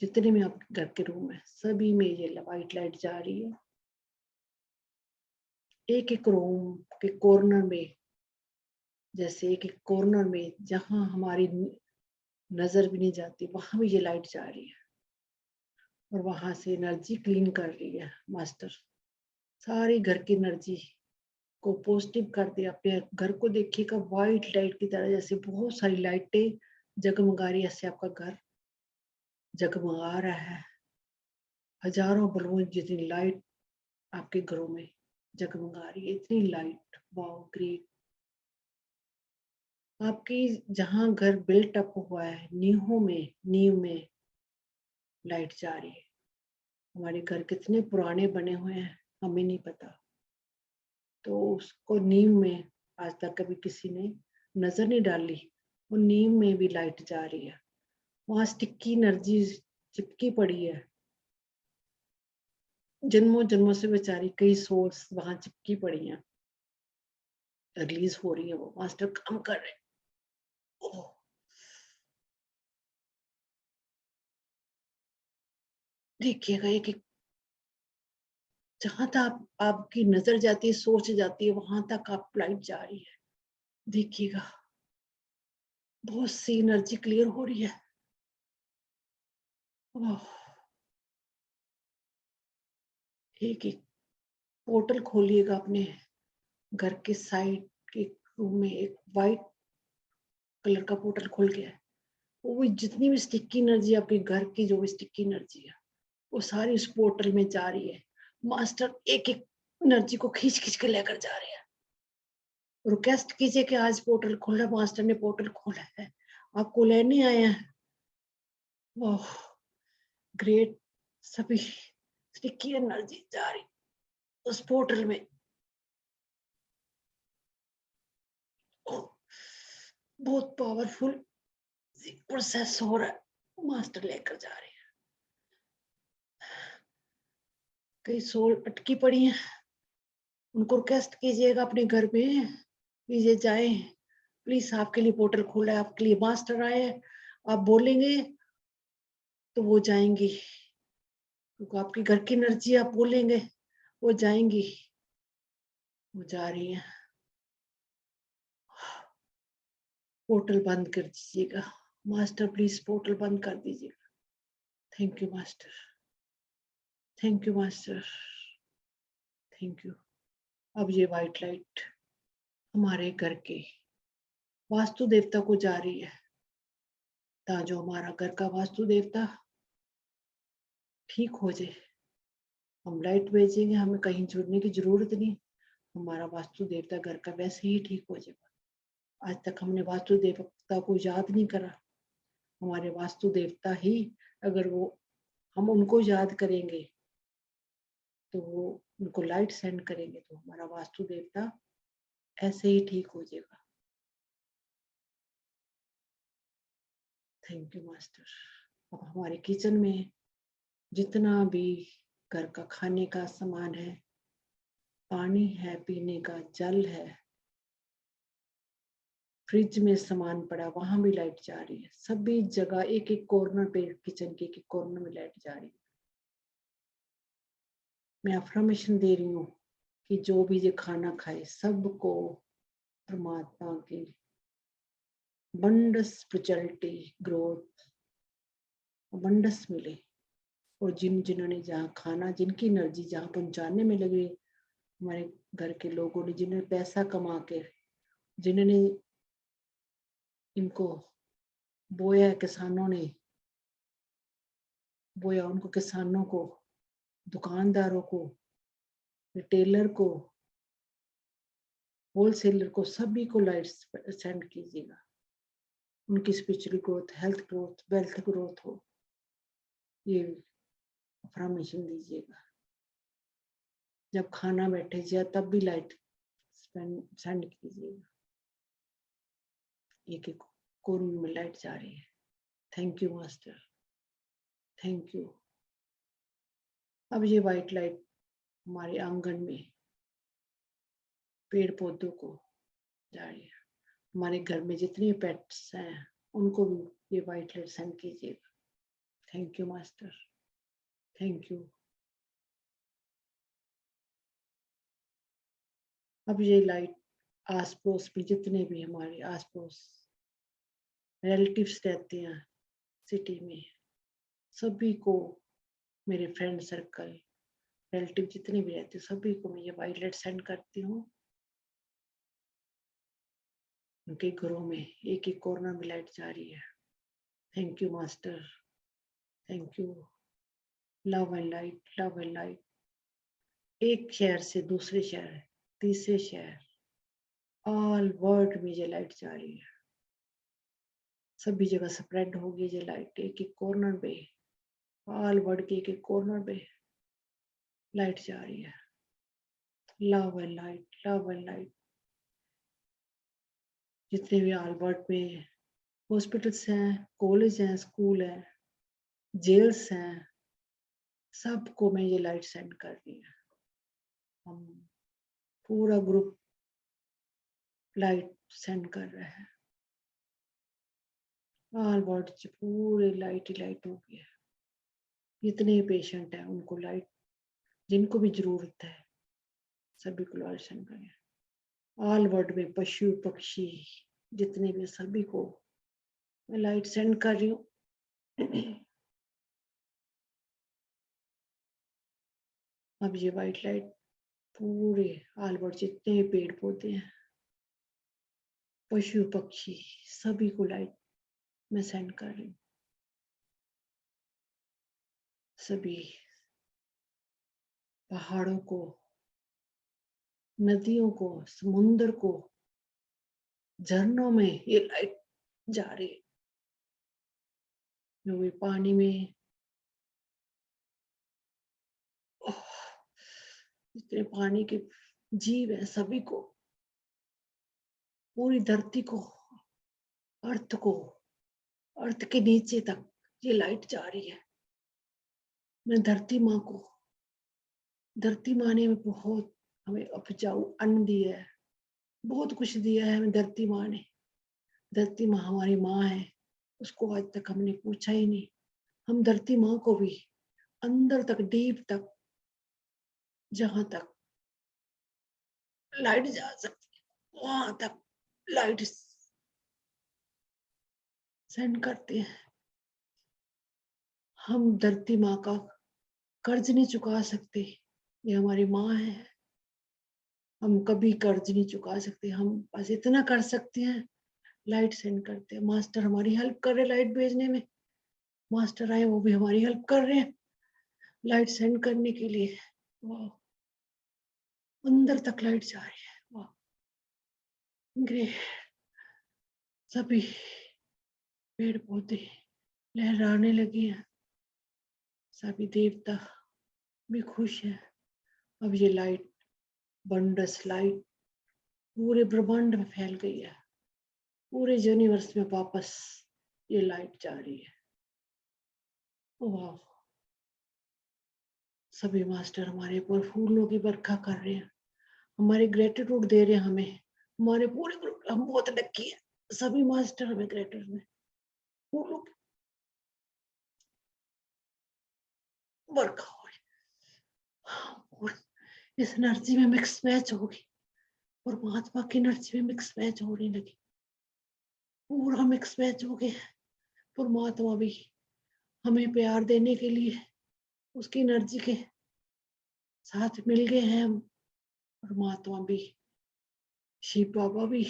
जितने में आपके घर के रूम है सभी में ये वाइट लाइट जा रही है। एक एक रूम के कॉर्नर में, जैसे एक एक कॉर्नर में जहां हमारी नजर भी नहीं जाती वहां भी ये लाइट जा रही है और वहां से एनर्जी क्लीन कर रही है मास्टर। सारी घर की एनर्जी को पॉजिटिव कर दिया। अपने घर को देखिएगा वाइट लाइट की तरह, जैसे बहुत सारी लाइटें जगमगा रही है, ऐसे आपका घर जगमगा रहा है। हजारों बल्बों जितनी लाइट आपके घरों में जगमगा रही है, इतनी लाइट, वाओ ग्रेट। आपकी जहां घर बिल्ट अप हुआ है, नींव में लाइट जा रही है। हमारे घर कितने पुराने बने हुए हैं हमें नहीं पता, तो उसको नीम में आज तक कभी किसी ने नजर नहीं डाली, वो नीम में भी लाइट जा रही है। वहां स्टिकी एनर्जी चिपकी पड़ी है, जन्मों जन्मों से बेचारी कई सोल्स वहां चिपकी पड़ी हैं, रिलीज हो रही है, वो मास्टर काम कर रहे हैं। ओह, देखिएगा एक एक जहां तक आपकी नजर जाती है, सोच जाती है, वहां तक आप लाइट जा रही है। देखिएगा बहुत सी एनर्जी क्लियर हो रही है। ओह, एक एक पोर्टल खोलिएगा अपने घर के साइड के रूम में, एक वाइट कलर का पोर्टल खुल गया है। वो जितनी भी स्टिकी एनर्जी आपके घर की, जो भी स्टिकी एनर्जी है, वो सारी उस पोर्टल में जा रही है। मास्टर एक एक एनर्जी को खींच खींच के लेकर जा रहे हैं। रिक्वेस्ट कीजिए कि आज पोर्टल खोला, मास्टर ने पोर्टल खोला है, आपको लेने आए हैं। ओह ग्रेट, सभी स्टिकी एनर्जी जा रही उस पोर्टल में। ओह, बहुत पावरफुल प्रोसेस हो रहा है, मास्टर लेकर जा रहे हैं। कई सोल अटकी पड़ी हैं, उनको रिक्वेस्ट कीजिएगा अपने घर में, कीजिए जाए प्लीज, आपके लिए पोर्टल खोला है, आपके लिए मास्टर आए हैं। आप बोलेंगे तो वो जाएंगी, क्योंकि आपके घर की एनर्जी आप बोलेंगे वो जाएंगी, वो जा रही है। पोर्टल बंद कर दीजिएगा मास्टर, प्लीज पोर्टल बंद कर दीजिएगा। Thank you master, thank you master, thank you. अब ये वाइट लाइट हमारे घर के वास्तु देवता को जा रही है, ताकि जो हमारा घर का वास्तु देवता ठीक हो जाए। हम लाइट भेजेंगे, हमें कहीं जुड़ने की जरूरत नहीं, हमारा वास्तु देवता घर का वैसे ही ठीक हो जाएगा। आज तक हमने वास्तु देवता को याद नहीं करा, हमारे वास्तु देवता ही, अगर वो हम उनको याद करेंगे तो वो उनको लाइट सेंड करेंगे, तो हमारा वास्तु देवता ऐसे ही ठीक हो जाएगा। Thank you master. अब हमारे किचन में जितना भी घर का खाने का सामान है, पानी है, पीने का जल है, फ्रिज में सामान पड़ा, वहां भी लाइट जा रही है। सभी जगह एक एक कॉर्नर पे, किचन के एक एक कॉर्नर में लाइट जा रही है। मैं अफर्मेशन दे रही हूँ कि जो भी ये खाना खाए, सबको परमात्मा की abundance spirituality ग्रोथ abundance मिले। और जिन्होंने जहाँ खाना, जिनकी एनर्जी जहाँ पहुंचाने में लगे, हमारे घर के लोगों ने, जिन्होंने पैसा कमा के, जिन्होंने इनको बोया, किसानों ने बोया, उनको, किसानों को, दुकानदारों को, रिटेलर को, होलसेलर को, सभी को लाइट सेंड कीजिएगा। उनकी spiritual growth, health growth, wealth growth हो, ये अफर्मेशन दीजिएगा। जब खाना बैठे जाए तब भी लाइट सेंड कीजिएगा। एक एक कोने में लाइट जा रही है। Thank you master, thank you. अब ये वाइट लाइट हमारे आंगन में पेड़ पौधों को जा रही है। हमारे घर में जितने पेट्स हैं उनको भी ये वाइट लाइट सेंड कीजिएगा। Thank you master, thank you. अब ये लाइट आस पड़ोस में जितने भी हमारे आस पड़ोस रिलेटिव्स रहते हैं सिटी में, सभी को, मेरे फ्रेंड सर्कल, रिलेटिव जितने भी रहते हैं, सभी को मैं ये वाइट लाइट सेंड करती हूँ। उनके घरों में एक एक कॉर्नर में लाइट जा रही है। Thank you master, thank you. Love and light, love and light, एक शहर से दूसरे शहर, तीसरे शहर, ऑल वर्ल्ड में ये लाइट जा रही है। सभी जगह स्प्रेड होगी ये लाइट, एक एक कॉर्नर पे, ऑल वर्ल्ड के एक एक कॉर्नर पे लाइट जा रही है। Love and light, love and light. जितने भी आल्बर्ट में हॉस्पिटल्स हैं, कॉलेज हैं, स्कूल हैं, जेल्स हैं, सबको मैं ये लाइट सेंड कर रही हूँ। हम पूरा ग्रुप लाइट सेंड कर रहे हैं। आल्बर्ट पूरे लाइट ही लाइट हो गया। जितने पेशेंट हैं उनको लाइट, जिनको भी जरूरत है सभी को लाइट सेंड करें। आल्बर्ट में पशु पक्षी जितने भी, सभी को मैं लाइट सेंड कर रही हूँ। अब ये वाइट लाइट पूरे आल्बर्ट जितने भी पेड़ पौधे हैं, पशु पक्षी, सभी को लाइट मैं सेंड कर रही हूँ। सभी पहाड़ों को, नदियों को, समुद्र को, झरनों में ये लाइट जा रही है। जो भी पानी में जितने पानी के जीव है, सभी को, पूरी धरती को, अर्थ को, अर्थ के नीचे तक ये लाइट जा रही है। मैं धरती माँ को, धरती माँ ने बहुत हमें उपजाऊ अन्न दिया है, बहुत कुछ दिया है हमें धरती माँ ने। धरती माँ हमारी माँ है, उसको आज तक हमने पूछा ही नहीं। हम धरती माँ को भी अंदर तक, डीप तक, जहां तक लाइट जा सकती है वहां तक लाइट सेंड करते हैं। हम धरती माँ का कर्ज नहीं चुका सकते, ये हमारी माँ है। हम कभी कर्ज नहीं चुका सकते, हम बस इतना कर सकते हैं, लाइट सेंड करते हैं। मास्टर हमारी हेल्प कर रहे लाइट भेजने में, मास्टर आए वो भी हमारी हेल्प कर रहे हैं लाइट सेंड करने के लिए। वाह, अंदर तक लाइट जा रही है। वाह, ग्रेट। सभी पेड़ पौधे लहराने लगे हैं, सभी देवता भी खुश है। अब ये लाइट, बंडस लाइट पूरे ब्रह्मांड में फैल गई है। पूरे यूनिवर्स में वापस ये लाइट जा रही है। वाह, सभी मास्टर हमारे ऊपर फूलों की बरखा कर रहे हैं, हमारे ग्रेटिट्यूड दे रहे हैं हमें। हमारे पूरे ग्रुप, हम बहुत लकी है, सभी मास्टर हमें ग्रेटिट्यूड में फूलों की बरखा हो रही है। और इस एनर्जी में मिक्स मैच होगी, और महात्मा की एनर्जी में मिक्स मैच होने लगी, पूरा मिक्स मैच हो गया। परमात्मा भी हमें प्यार देने के लिए उसकी एनर्जी के साथ मिल गए हैं हम। परमात्मा भी, शिव बाबा भी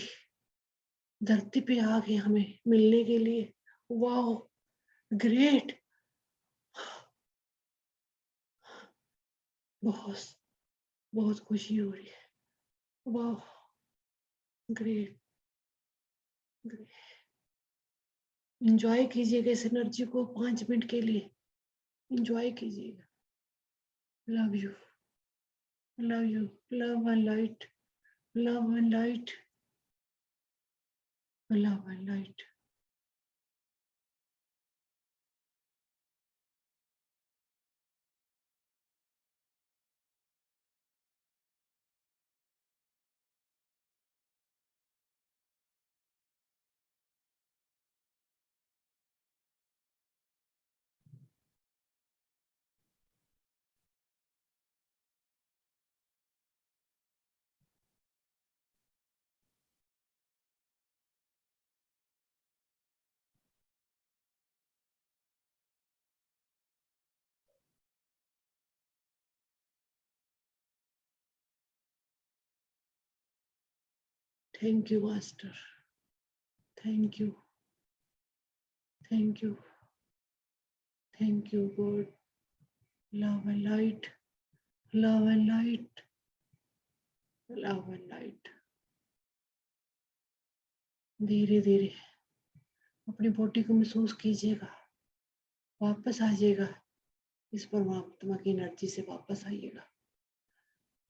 धरती पे आ गए हमें मिलने के लिए। वाह, ग्रेट। बहुत बहुत खुशी हो रही है। वाह, ग्रेट ग्रेट। इंजॉय कीजिएगा इस एनर्जी को 5 मिनट के लिए, इंजॉय कीजिएगा। Love you, love you, love and light, love and light, love and light. Thank you master, thank you, thank you, thank you God. Love and light, love and light, love and light. धीरे धीरे अपनी body को महसूस कीजिएगा, वापस आ जाइएगा इस परमात्मा की एनर्जी से, वापस आइएगा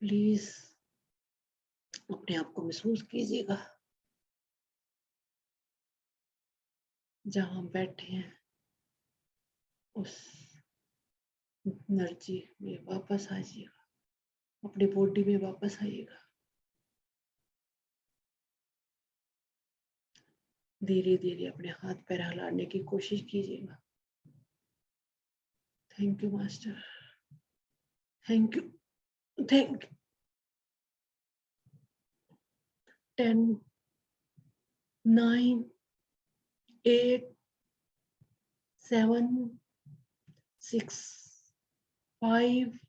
प्लीज। अपने आप को महसूस कीजिएगा जहां हम बैठे हैं उस एनर्जी में वापस आ जाइएगा, अपनी बॉडी में वापस आइएगा। धीरे धीरे अपने हाथ पैर हिलाने की कोशिश कीजिएगा। Thank you master, thank you, thank you. 10 9 8 7 6 5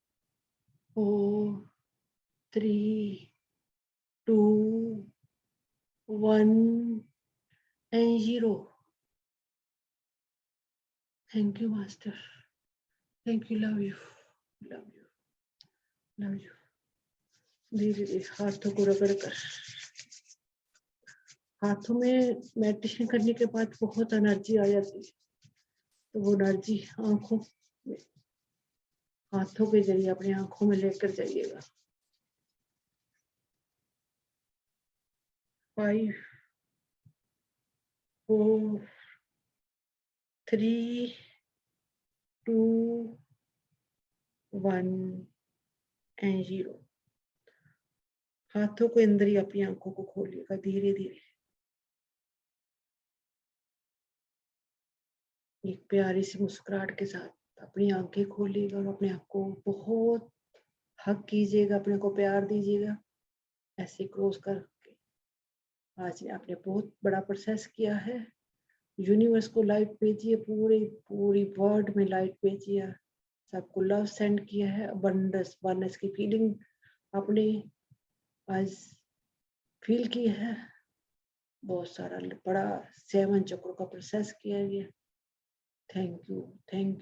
4 3 2 1 and 0. Thank you, Master. Thank you. Love you. Love you. Love you. धीरे धीरे हाथों को रगड़ कर, हाथों में मेडिटेशन करने के बाद बहुत एनर्जी आ जाती है, तो वो एनर्जी आंखों में, हाथों के जरिए अपनी आंखों में लेकर जाइएगा। 5 4 3 2 1 and 0। हाथों के अंदर ही अपनी आंखों को खोलिएगा धीरे धीरे। एक प्यारी सी मुस्कुराहट के साथ अपनी आंखें खोलिएगा और अपने आप को बहुत हग कीजिएगा, अपने को प्यार दीजिएगा। ऐसे क्लोज करके आज आपने बहुत बड़ा प्रोसेस किया है। यूनिवर्स को लाइट भेजिए, पूरी वर्ल्ड में लाइट भेजिए। सबको लव सेंड किया है, अबंडेंस की फीलिंग आपने आज फील की है। बहुत सारा बड़ा 7 चक्रों का प्रोसेस किया गया। Thank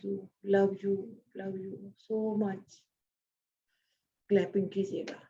you, love you so much. Clapping कीजिएगा।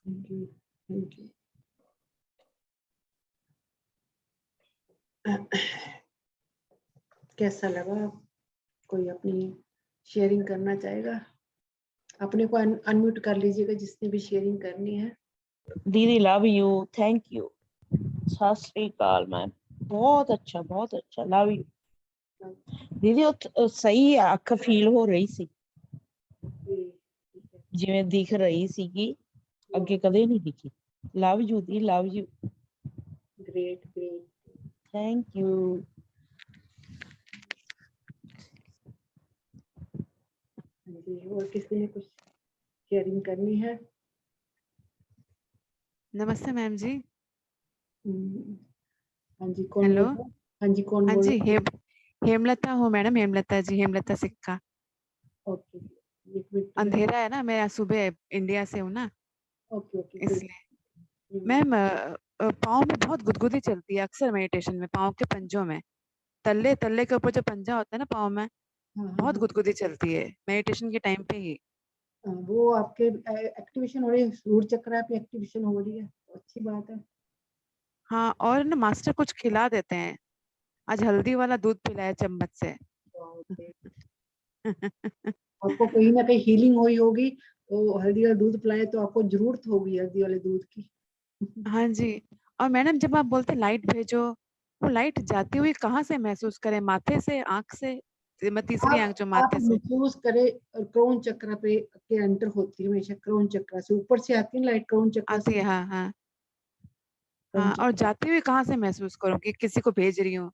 Thank you. कैसा लगा? कोई अपनी शेयरिंग करना चाहेगा? अपने को अनम्यूट कर लीजिएगा जिसने भी शेयरिंग करनी है। दीदी लव यू, थैंक यू, सत श्री अकाल मैम। बहुत अच्छा लव यू दीदी। ਉਹ ਸਹੀ ਅੱਖ ਫੀਲ ਹੋ ਰਹੀ ਸੀ, ਜਿਵੇਂ ਦਿਖ ਰਹੀ ਸੀਗੀ, ਅੱਗੇ ਕਦੇ ਨਹੀਂ ਦਿਖੀ। Love you the, love you. Great, thank you. और किसी ने कुछ शेयरिंग करनी है? नमस्ते मैम जी। हाँ जी, कौन हेलो। बोल रहा है? हाँ जी, कौन हाँ बोल जी, रहा है? हेमलता हूँ मैडम, हेमलता जी, हेमलता सिक्का। ओके, एक मिनट। अंधेरा है ना, मैं सुबह इंडिया से हूँ ना, ओके इसलिए। मैम पाँव में बहुत गुदगुदी चलती है अक्सर मेडिटेशन में, पाँव के पंजों में, तल्ले के ऊपर जो पंजा होता है ना पाँव में, बहुत गुदगुदी चलती है मेडिटेशन के टाइम पे ही। वो आपके एक्टिवेशन हो रही है, रूट चक्र पे एक्टिवेशन हो रही है, तो अच्छी बात है। हाँ, और ना मास्टर कुछ खिला देते हैं, आज हल्दी वाला दूध पिलाया चम्मच से। आपको कहीं ना कहीं हीलिंग हुई होगी, तो हल्दी वाला दूध पिलाए तो आपको जरूरत होगी हल्दी वाले दूध की। हाँ जी। और मैडम जब आप बोलते लाइट भेजो, वो लाइट जाती हुई कहाँ से महसूस करें? माथे से, आंख से? तीसरी आंख जो आप माथे से। महसूस करें, क्रोन चक्र पे के अंदर होती है हमेशा, क्रोन चक्र से ऊपर से आती है लाइट, क्रोन चक्र आती से। है, हाँ। और जाती हुई कहाँ से महसूस करूँ कि किसी को भेज रही हूँ?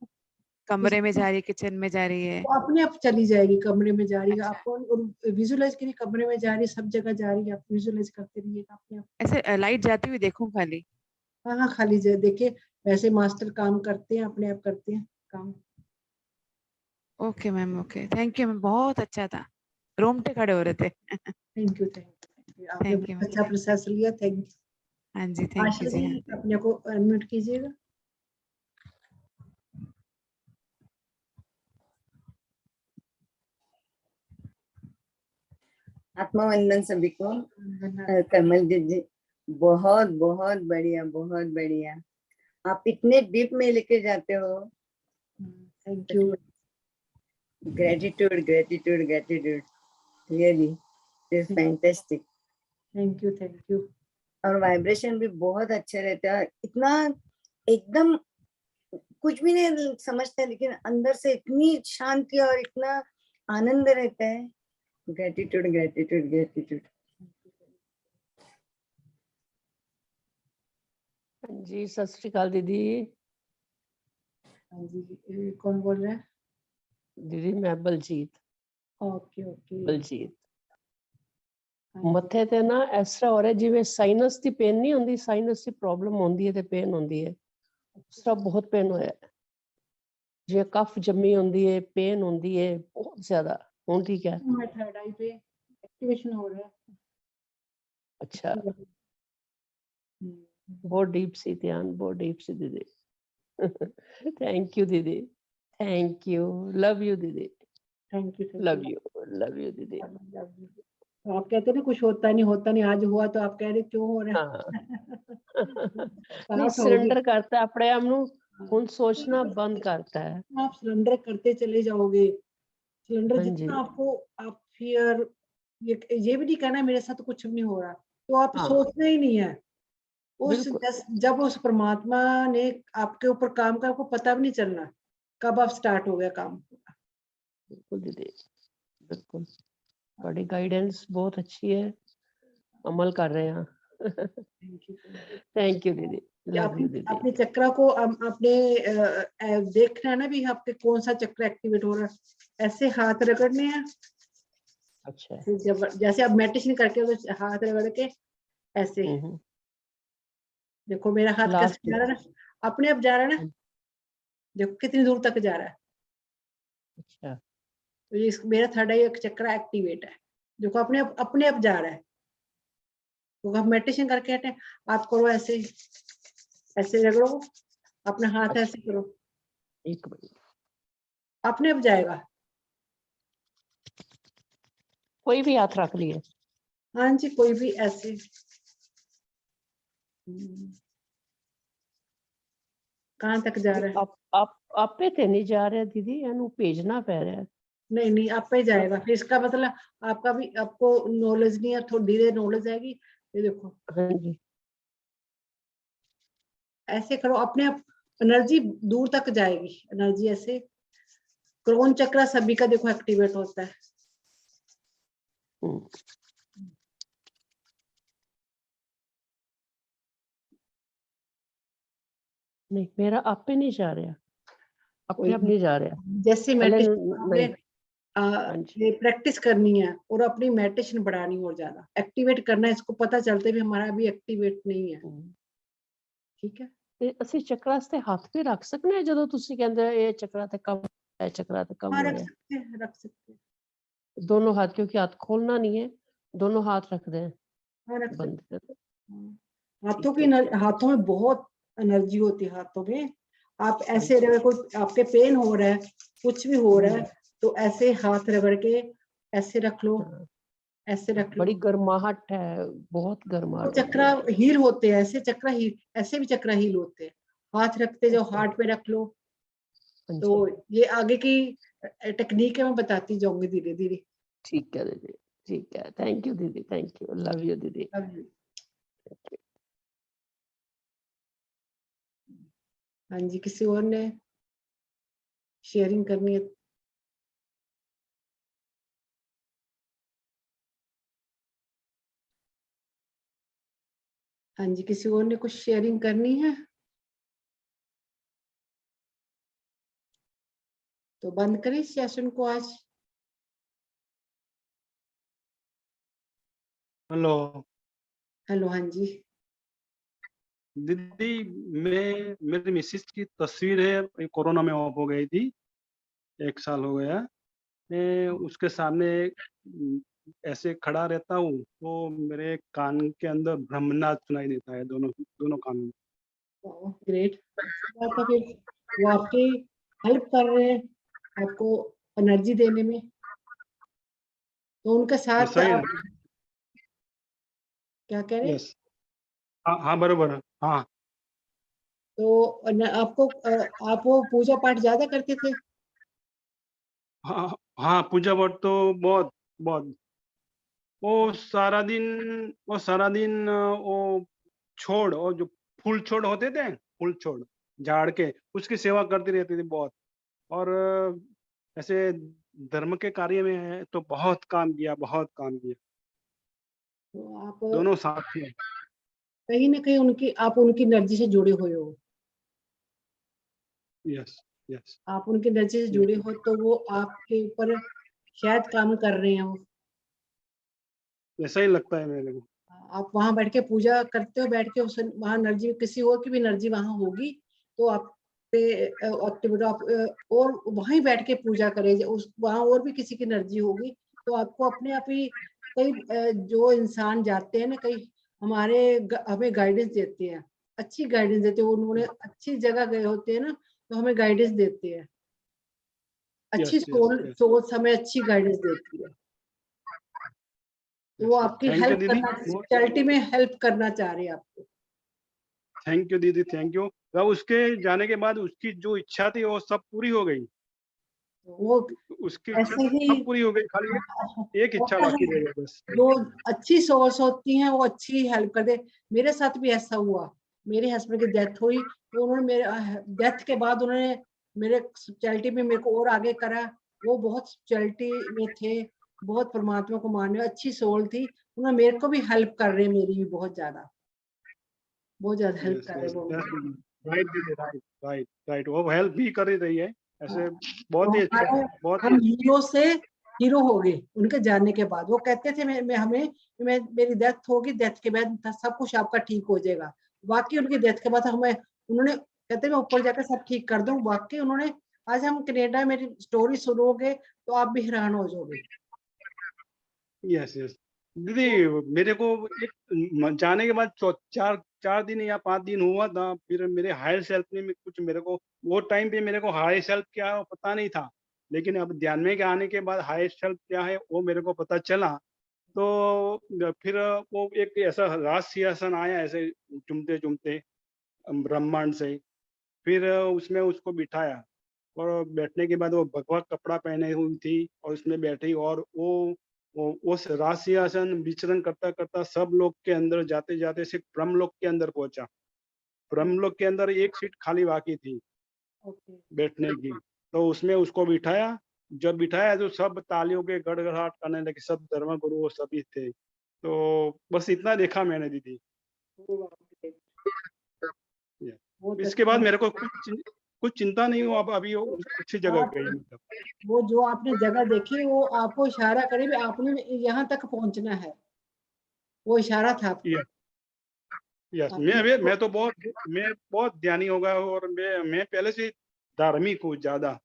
कमरे में जा रही है, किचन में जा रही है? वो अपने आप चली जाएगी, कमरे में जा रही है। अच्छा। आपको विजुअलाइज करिए, कमरे में जा रही है, सब जगह जा रही है, आप विजुअलाइज करते रहिएगा अपने आप। ऐसे लाइट जाती हुई देखूं खाली? हाँ, खाली जाए देखिए, वैसे मास्टर काम करते हैं, अपने आप करते हैं काम। Okay ma'am, okay, thank you ma'am, बहुत अच्छा था, रोंगटे खड़े हो रहे थे। थैंक यू आपने थैंक यू बहुत मैम, अच्छा प्रोसेस लिया। Thank you. हाँ जी, थैंक आशा यू जी। जी अपने को अनम्यूट कीजिएगा। आत्मवंदन सभी को। कमल जी बहुत बहुत बढ़िया, बहुत बढ़िया। आप इतने डीप में लेके जाते हो। Thank you. Gratitude gratitude gratitude, really is fantastic. Thank you, thank you. और वाइब्रेशन भी बहुत अच्छे रहते हैं। इतना एकदम कुछ भी नहीं समझते, लेकिन अंदर से इतनी शांति और इतना आनंद रहता है। Gratitude gratitude gratitude. जी सत श्री अकाल दीदी। हाँ जी, कौन बोल रहा है? दीदी मैं बलजीत। Okay okay. बलजीत मत्थे ते ना इस तरह हो रहा जिवें साइनस की पेन नहीं होंदी, साइनस की प्रॉब्लम होंदी है ते पेन होंदी है, उस तरह बहुत पेन होया है। जिवें कफ जमी होंदी है, पेन होंदी है बहुत ज्यादा। हुन ठीक है? मैं थर्ड आई पे एक्टिवेशन हो रहा है। अच्छा, बहुत डीप सी ध्यान, बहुत डीप सी दीदी। थैंक यू दीदी, थैंक यू, लव यू दीदी, thank you, love you, love you दीदी। तो आप कहते ना कुछ होता नहीं, होता नहीं, आज हुआ तो आप कह रहे क्यों हो रहा हाँ है? नहीं सरेंडर करता है अपने आप नू, हुन सोचना बंद करता है। आप सरेंडर करते चले जाओगे, सरेंडर हाँ जी, जितना आपको, आप फियर ये भी नहीं कहना मेरे साथ कुछ भी नहीं हो रहा, तो आप हाँ सोचना ही नहीं है। उस बिल्कुल जब उस परमात्मा ने आपके ऊपर काम का, आपको पता भी नहीं चलना कब आप स्टार्ट हो गया काम। बिल्कुल दीदी, बिल्कुल बड़ी गाइडेंस बहुत अच्छी है, अमल कर रहे हैं। थैंक यू दीदी, लव यू दीदी। अपने चक्रा को अपने देखना है ना भी आपके कौन सा चक्र एक्टिवेट हो रहा है। ऐसे हाथ रगड़ने हैं। अच्छा जब जैसे आप मेडिटेशन करके तो हाथ रगड़ के ऐसे, देखो मेरा हाथ कैसे जा रहा है ना, अपने आप जा रहा है ना, देखो कितनी दूर तक जा रहा है। अच्छा तो ये मेरा थर्ड आई चक्र एक्टिवेट है, देखो अपने आप जा रहा है। तो आप मेडिटेशन करके हटे, आप करो ऐसे, ऐसे रगड़ो अपना हाथ, अच्छा, ऐसे करो, एक मिनट, अपने आप जाएगा। कोई भी हाथ रख लिए। हाँ जी, कोई भी ऐसे। कहाँ तक जा रहा है? आप आपे ते नहीं जा रहा दीदी, इन्हू भेजना पै रहा है। नहीं नहीं, आप पे जाएगा। फिर इसका मतलब आपका भी, आपको नॉलेज नहीं है, थोड़ी धीरे नॉलेज आएगी। ये देखो हाँ जी, ऐसे करो, अपने आप एनर्जी दूर तक जाएगी। एनर्जी ऐसे, क्रोन चक्र सभी का देखो एक्टिवेट होता है। नहीं मेरा आपे नहीं जा रहा, अपने आप नहीं जा रहा। जैसे पहले मेडिटेशन हाँ जी, प्रैक्टिस करनी है और अपनी मेडिटेशन बढ़ानी और ज्यादा एक्टिवेट करना है। इसको पता चलते भी हमारा भी एक्टिवेट नहीं है। ठीक है, ਤੇ ਅਸੀਂ ਚੱਕਰਾਂ ਵਾਸਤੇ ਹੱਥ ਵੀ ਰੱਖ ਸਕਨੇ ਆ ਜਦੋਂ ਤੁਸੀਂ ਕਹਿੰਦੇ ਇਹ ਚੱਕਰਾਂ ਤੇ ਕੰਮ ਹੈ, ਚੱਕਰਾਂ ਤੇ ਕੰਮ हाँ हो रख रहा है? सकते हैं, रख सकते हैं। दोनों हाथ, क्योंकि हाथ खोलना नहीं है, दोनों हाथ रख दें हाँ रख बंद सकते कर। हैं। हाथों की हाथों में बहुत एनर्जी होती है हाथों में। आप ऐसे रगड़, कोई आपके पेन हो रहा है, कुछ भी हो रहा है, तो ऐसे हाथ रगड़ के ऐसे रख लो, ऐसे रख लो। बड़ी गर्माहट है, बहुत तो गर्माहट होती चक्रा है। हील होते हैं, ऐसे चक्रा हील, ऐसे भी चक्रा हील होते हैं। हाथ रखते जाओ, हार्ट पे रख लो। तो ये आगे की टेक्निक है, मैं बताती जाऊंगी धीरे धीरे। ठीक है दीदी, ठीक है, थैंक यू दीदी, थैंक यू, लव यू दीदी। हाँ जी, किसी और ने शेयरिंग करनी है? हाँ जी, किसी और ने कुछ शेयरिंग करनी है तो बंद करें सेशन को आज। हेलो हेलो, हाँ जी। दीदी, मैं मेरी मिसिस की तस्वीर है, कोरोना में ऑफ हो गई थी, 1 साल हो गया। मैं उसके सामने ऐसे खड़ा रहता हूँ तो मेरे कान के अंदर ब्रह्मनाद सुनाई देता है, दोनों दोनों कान में। ग्रेट, अच्छी बात है फिर। वो आपकी हेल्प कर रहे हैं आपको एनर्जी देने में, तो उनके ये साथ सही है आप ना? क्या कह रहे हैं? यस, हाँ हाँ बरोबर है, हाँ तो आपको आप वो पूजा पाठ ज्यादा करते थे? हाँ हाँ, पूजा पाठ तो बहुत बहुत। वो सारा दिन वो छोड़, और जो फूल छोड़ होते थे, फूल छोड़ झाड़ के उसकी सेवा करती रहती थी बहुत। और ऐसे धर्म के कार्य में है तो बहुत काम किया, बहुत काम किया, तो आप दोनों साथ में। कहीं ना कहीं उनकी आप उनकी एनर्जी से जुड़े हुए हो, यस यस, आप उनकी एनर्जी से जुड़े हो तो वो आपके ऊपर शायद काम कर रहे हो। ऐसा ही लगता है मेरे को। आप वहां बैठ के पूजा करते हो, बैठ के उस वहां एनर्जी, किसी और की भी एनर्जी वहां होगी तो आप पे एक्टिविटी आप और वहीं बैठ के पूजा करें, उस वहां और भी किसी की एनर्जी होगी तो आपको अपने आप ही कई जो इंसान जाते हैं ना, कई हमें गाइडेंस देते हैं, अच्छी गाइडेंस देते हैं, उन्होंने अच्छी जगह गए होते हैं ना तो हमें गाइडेंस देते हैं, अच्छी यस यस सोच यस, सोच हमें अच्छी गाइडेंस देती है, तो वो आपकी थैंक यू हेल्प दीदी, करना, स्पिरिचुअलिटी में हेल्प करना चाह रहे हैं आपको। थैंक यू दीदी, थैंक यू। अब उसके जाने के बाद उसकी जो इच्छा थी वो सब पूरी हो गई, वो उसकी इच्छा ऐसे ही सब पूरी हो गई, खाली एक इच्छा होता बाकी है, रह गई बस। जो अच्छी सोच होती है वो अच्छी हेल्प कर दे। मेरे साथ भी ऐसा हुआ, मेरे हस्बैंड की डेथ हुई तो उन्होंने मेरे डेथ के बाद उन्होंने मेरे स्पिरिचुअलिटी में मेरे को और आगे करा। वो बहुत स्पिरिचुअलिटी में थे, बहुत परमात्मा को मानने अच्छी सोल थी, उन्होंने मेरे को भी हेल्प कर रहे हैं, मेरी भी बहुत ज्यादा हेल्प यस कर रहे यस हैं वो यस मेरी। दीदी, राइट दीदी, राइट राइट राइट, वो हेल्प भी कर ही रही है हाँ, ऐसे। तो बहुत ही अच्छा, बहुत ही हम अच्छा। हीरो से हीरो हो गए उनके जाने के बाद। वो कहते थे मेरी डेथ होगी, डेथ के बाद सब कुछ आपका ठीक हो जाएगा। वाकई उनकी डेथ के बाद हमें उन्होंने कहते मैं ऊपर जाकर सब ठीक कर दूं, वाकई उन्होंने। आज हम कनाडा, मेरी स्टोरी सुनोगे तो आप भी हैरान हो जाओगे। यस यस दीदी, तो मेरे को एक जाने के बाद चार चार दिन या 5 दिन हुआ था, फिर मेरे हायर सेल्फ ने कुछ मेरे को, वो टाइम पे मेरे को हायर सेल्फ क्या है वो पता नहीं था, लेकिन अब ध्यान में के आने के बाद हायर सेल्फ क्या है वो मेरे को पता चला। तो फिर वो एक ऐसा राज सिंहासन आया ऐसे चुमते चुमते ब्रह्मांड से। फिर उसमें उसको बिठाया, और बैठने के बाद वो भगवा कपड़ा पहने हुई थी और उसमें बैठी, और वो उस राज सिंहासन विचरण करता करता सब लोग के अंदर जाते जाते सिर्फ ब्रह्मलोक के अंदर पहुंचा। ब्रह्मलोक के अंदर एक सीट खाली बाकी थी ओके, बैठने की, तो उसमें उसको बिठाया। जब बिठाया तो सब तालियों के गड़गड़ाहट करने लगे, सब धर्मगुरु वो सभी थे। तो बस इतना देखा मैंने दीदी। बहुत इसके बाद अच्छा। मेरे को कुछ चिंता नहीं हुआ, अब अभी वो अच्छी जगह आप गई मतलब। वो जो आपने जगह देखी वो आपको इशारा करे भी आपने यहाँ तक पहुंचना है, वो इशारा था आपका। यस यस, आपने मैं तो बहुत ध्यानी हो गया हूँ, और मैं पहले से धार्मिक हूँ ज्यादा।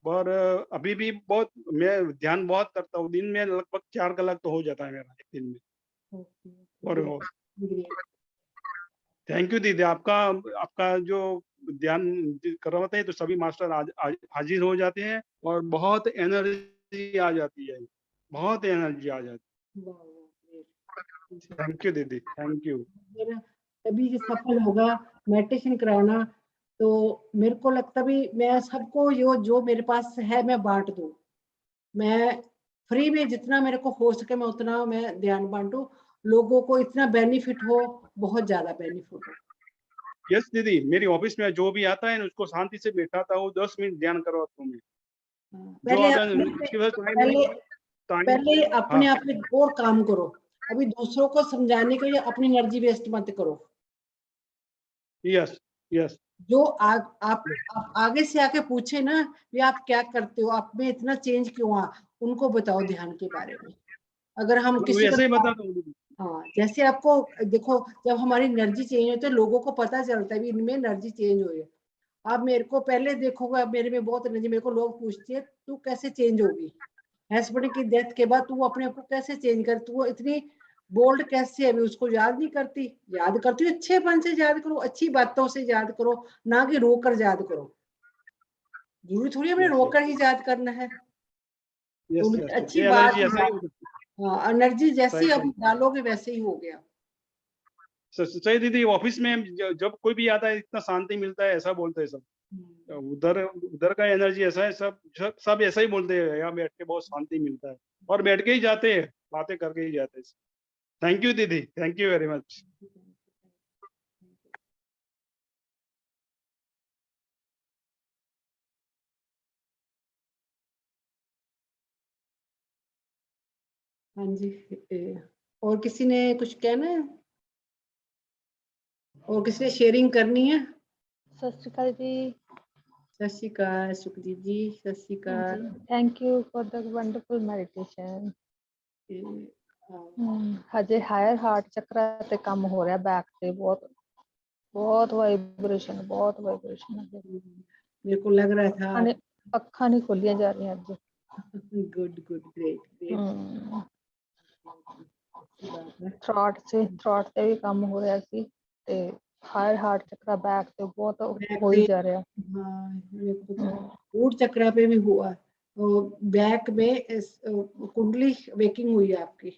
और अभी भी बहुत मैं ध्यान बहुत करता हूँ, दिन में लगभग 4 कलाक तो हो जाता है मेरा एक दिन में। और ग्रेट। थैंक यू दीदी, आपका आपका जो ध्यान करवाते हैं तो सभी मास्टर हाजिर हो जाते हैं, और बहुत एनर्जी आ जाती है, बहुत एनर्जी आ जाती है। थैंक यू दीदी, थैंक यू। मेरा तभी ये सफल होगा मेडिटेशन कराना। तो मेरे को लगता भी मैं सबको जो मेरे पास है मैं बांट दूं, मैं फ्री में जितना मेरे को हो सके मैं उतना मैं ध्यान बांटूं, लोगों को इतना बेनिफिट हो, बहुत ज्यादा बेनिफिट हो। यस दीदी, मेरी ऑफिस में जो भी आता है ना उसको शांति से बैठाता हूँ, 10 मिनट ध्यान करवाता हूँ मैं। जो पहले अगर अपने उसके बाद पहले टाइम। पहले हाँ, अपने आप में और काम करो, अभी दूसरों को समझाने के लिए अपनी एनर्जी वेस्ट मत करो। यस यस जो आप आगे से आके पूछे ना ये आप क्या करते हो, आप में इतना चेंज क्यों आ, उनको बताओ ध्यान के बारे में। अगर हम मैं किसी को वैसे ही बताता हूँ दीदी। हाँ, जैसे आपको देखो, जब हमारी एनर्जी चेंज होती है लोगों को पता चलता है भी इनमें एनर्जी चेंज हुई है। आप मेरे को पहले देखोगे, अब मेरे में बहुत एनर्जी, मेरे को लोग पूछते हैं तू कैसे चेंज होगी, हस्बैंड की डेथ के बाद तू अपने आप को कैसे चेंज कर, तू इतनी बोल्ड कैसे है, अभी उसको याद नहीं करती? याद करती हो, अच्छेपन से याद करो, अच्छी बातों से याद करो, ना कि रोकर याद करो। जरूरी थोड़ी हमें Yes, yes. रोकर ही याद करना है। यस तो यस, अच्छी ये बात, एनर्जी ऐसा ही होता है। हाँ, एनर्जी जैसी सही अब सही डालोगे वैसे ही हो गया। सही दीदी, ऑफिस में जब कोई भी आता है इतना शांति मिलता है, ऐसा बोलते हैं सब। उधर उधर का एनर्जी ऐसा है, सब ऐसा ही बोलते हैं, यहाँ बैठ के बहुत शांति मिलता है, और बैठ के ही जाते हैं, बातें करके ही जाते हैं। थैंक यू दीदी, थैंक यू वेरी मच। हाँ जी, और किसी ने कुछ कहना है? और किसी ने शेयरिंग करनी है? सत श्री अकाल जी। सत श्री अकाल सुखदीप जी, सत श्री अकाल। Thank you for the wonderful meditation. हाँ, ਹਜੇ ਹਾਇਰ ਹਾਰਟ ਚੱਕਰਾ ਤੇ ਕੰਮ ਹੋ ਰਿਹਾ ਬੈਕ ਤੇ, ਬਹੁਤ ਬਹੁਤ ਵਾਈਬ੍ਰੇਸ਼ਨ मेरे को लग रहा था आप ਅੱਖਾਂ ਨਹੀਂ ਖੋਲੀਆਂ ਜਾ ਰਹੀਆਂ ਅੱਜ। Good good great great. Throat ਤੇ ਵੀ ਕੰਮ ਹੋ ਰਿਹਾ ਸੀ ਤੇ ਹਾਇਰ ਹਾਰਟ ਚੱਕਰਾ ਬੈਕ ਤੇ ਬਹੁਤ ਹੋ ਹੀ ਜਾ ਰਿਹਾ। हाँ, मेरे को तो रूट चक्रा पे भी हुआ, तो बैक में कुंडली वेकिंग हुई है आपकी।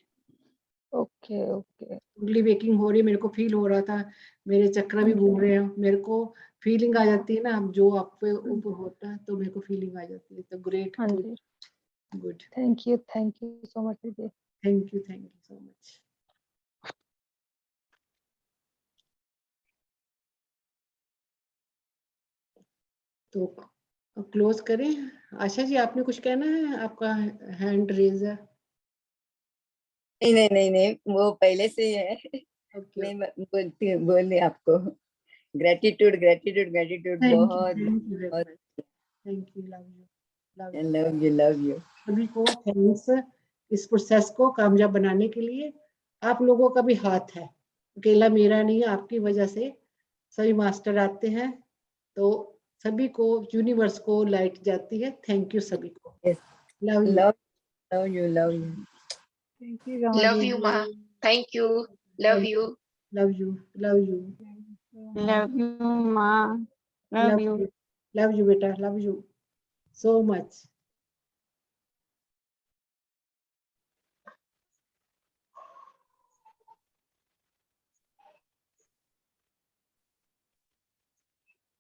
Okay okay. कुंडली वेकिंग हो रही है, मेरे को फील हो रहा था, मेरे चक्र भी घूम रहे हैं, मेरे को फीलिंग आ जाती है ना, अब जो आप पे ऊपर होता है तो मेरे को फीलिंग आ जाती है, तो ग्रेट हाँ गुड जी, good. Thank you so much दीदी। Thank you so much. तो क्लोज करें। आशा जी, आपने कुछ कहना है? आपका हैंड रेज है। नहीं नहीं नहीं नहीं, वो पहले से ही है। ओके, मैं बोलती बोले आपको ग्रेटिट्यूड ग्रेटिट्यूड ग्रेटिट्यूड, बहुत थैंक यू वेरी बहुत much, thank you, love you love you. सभी को थैंक्स, इस प्रोसेस को कामयाब बनाने के लिए आप लोगों का भी हाथ है, अकेला मेरा नहीं है, आपकी वजह से सभी मास्टर आते हैं, तो सभी को, यूनिवर्स को लाइट जाती है। थैंक यू सभी को। Yes. Love you love you thank you Love you, ma. Thank you. Love you. Love you love you Love you, Ma. Love you. Love you बेटा, लव यू so much.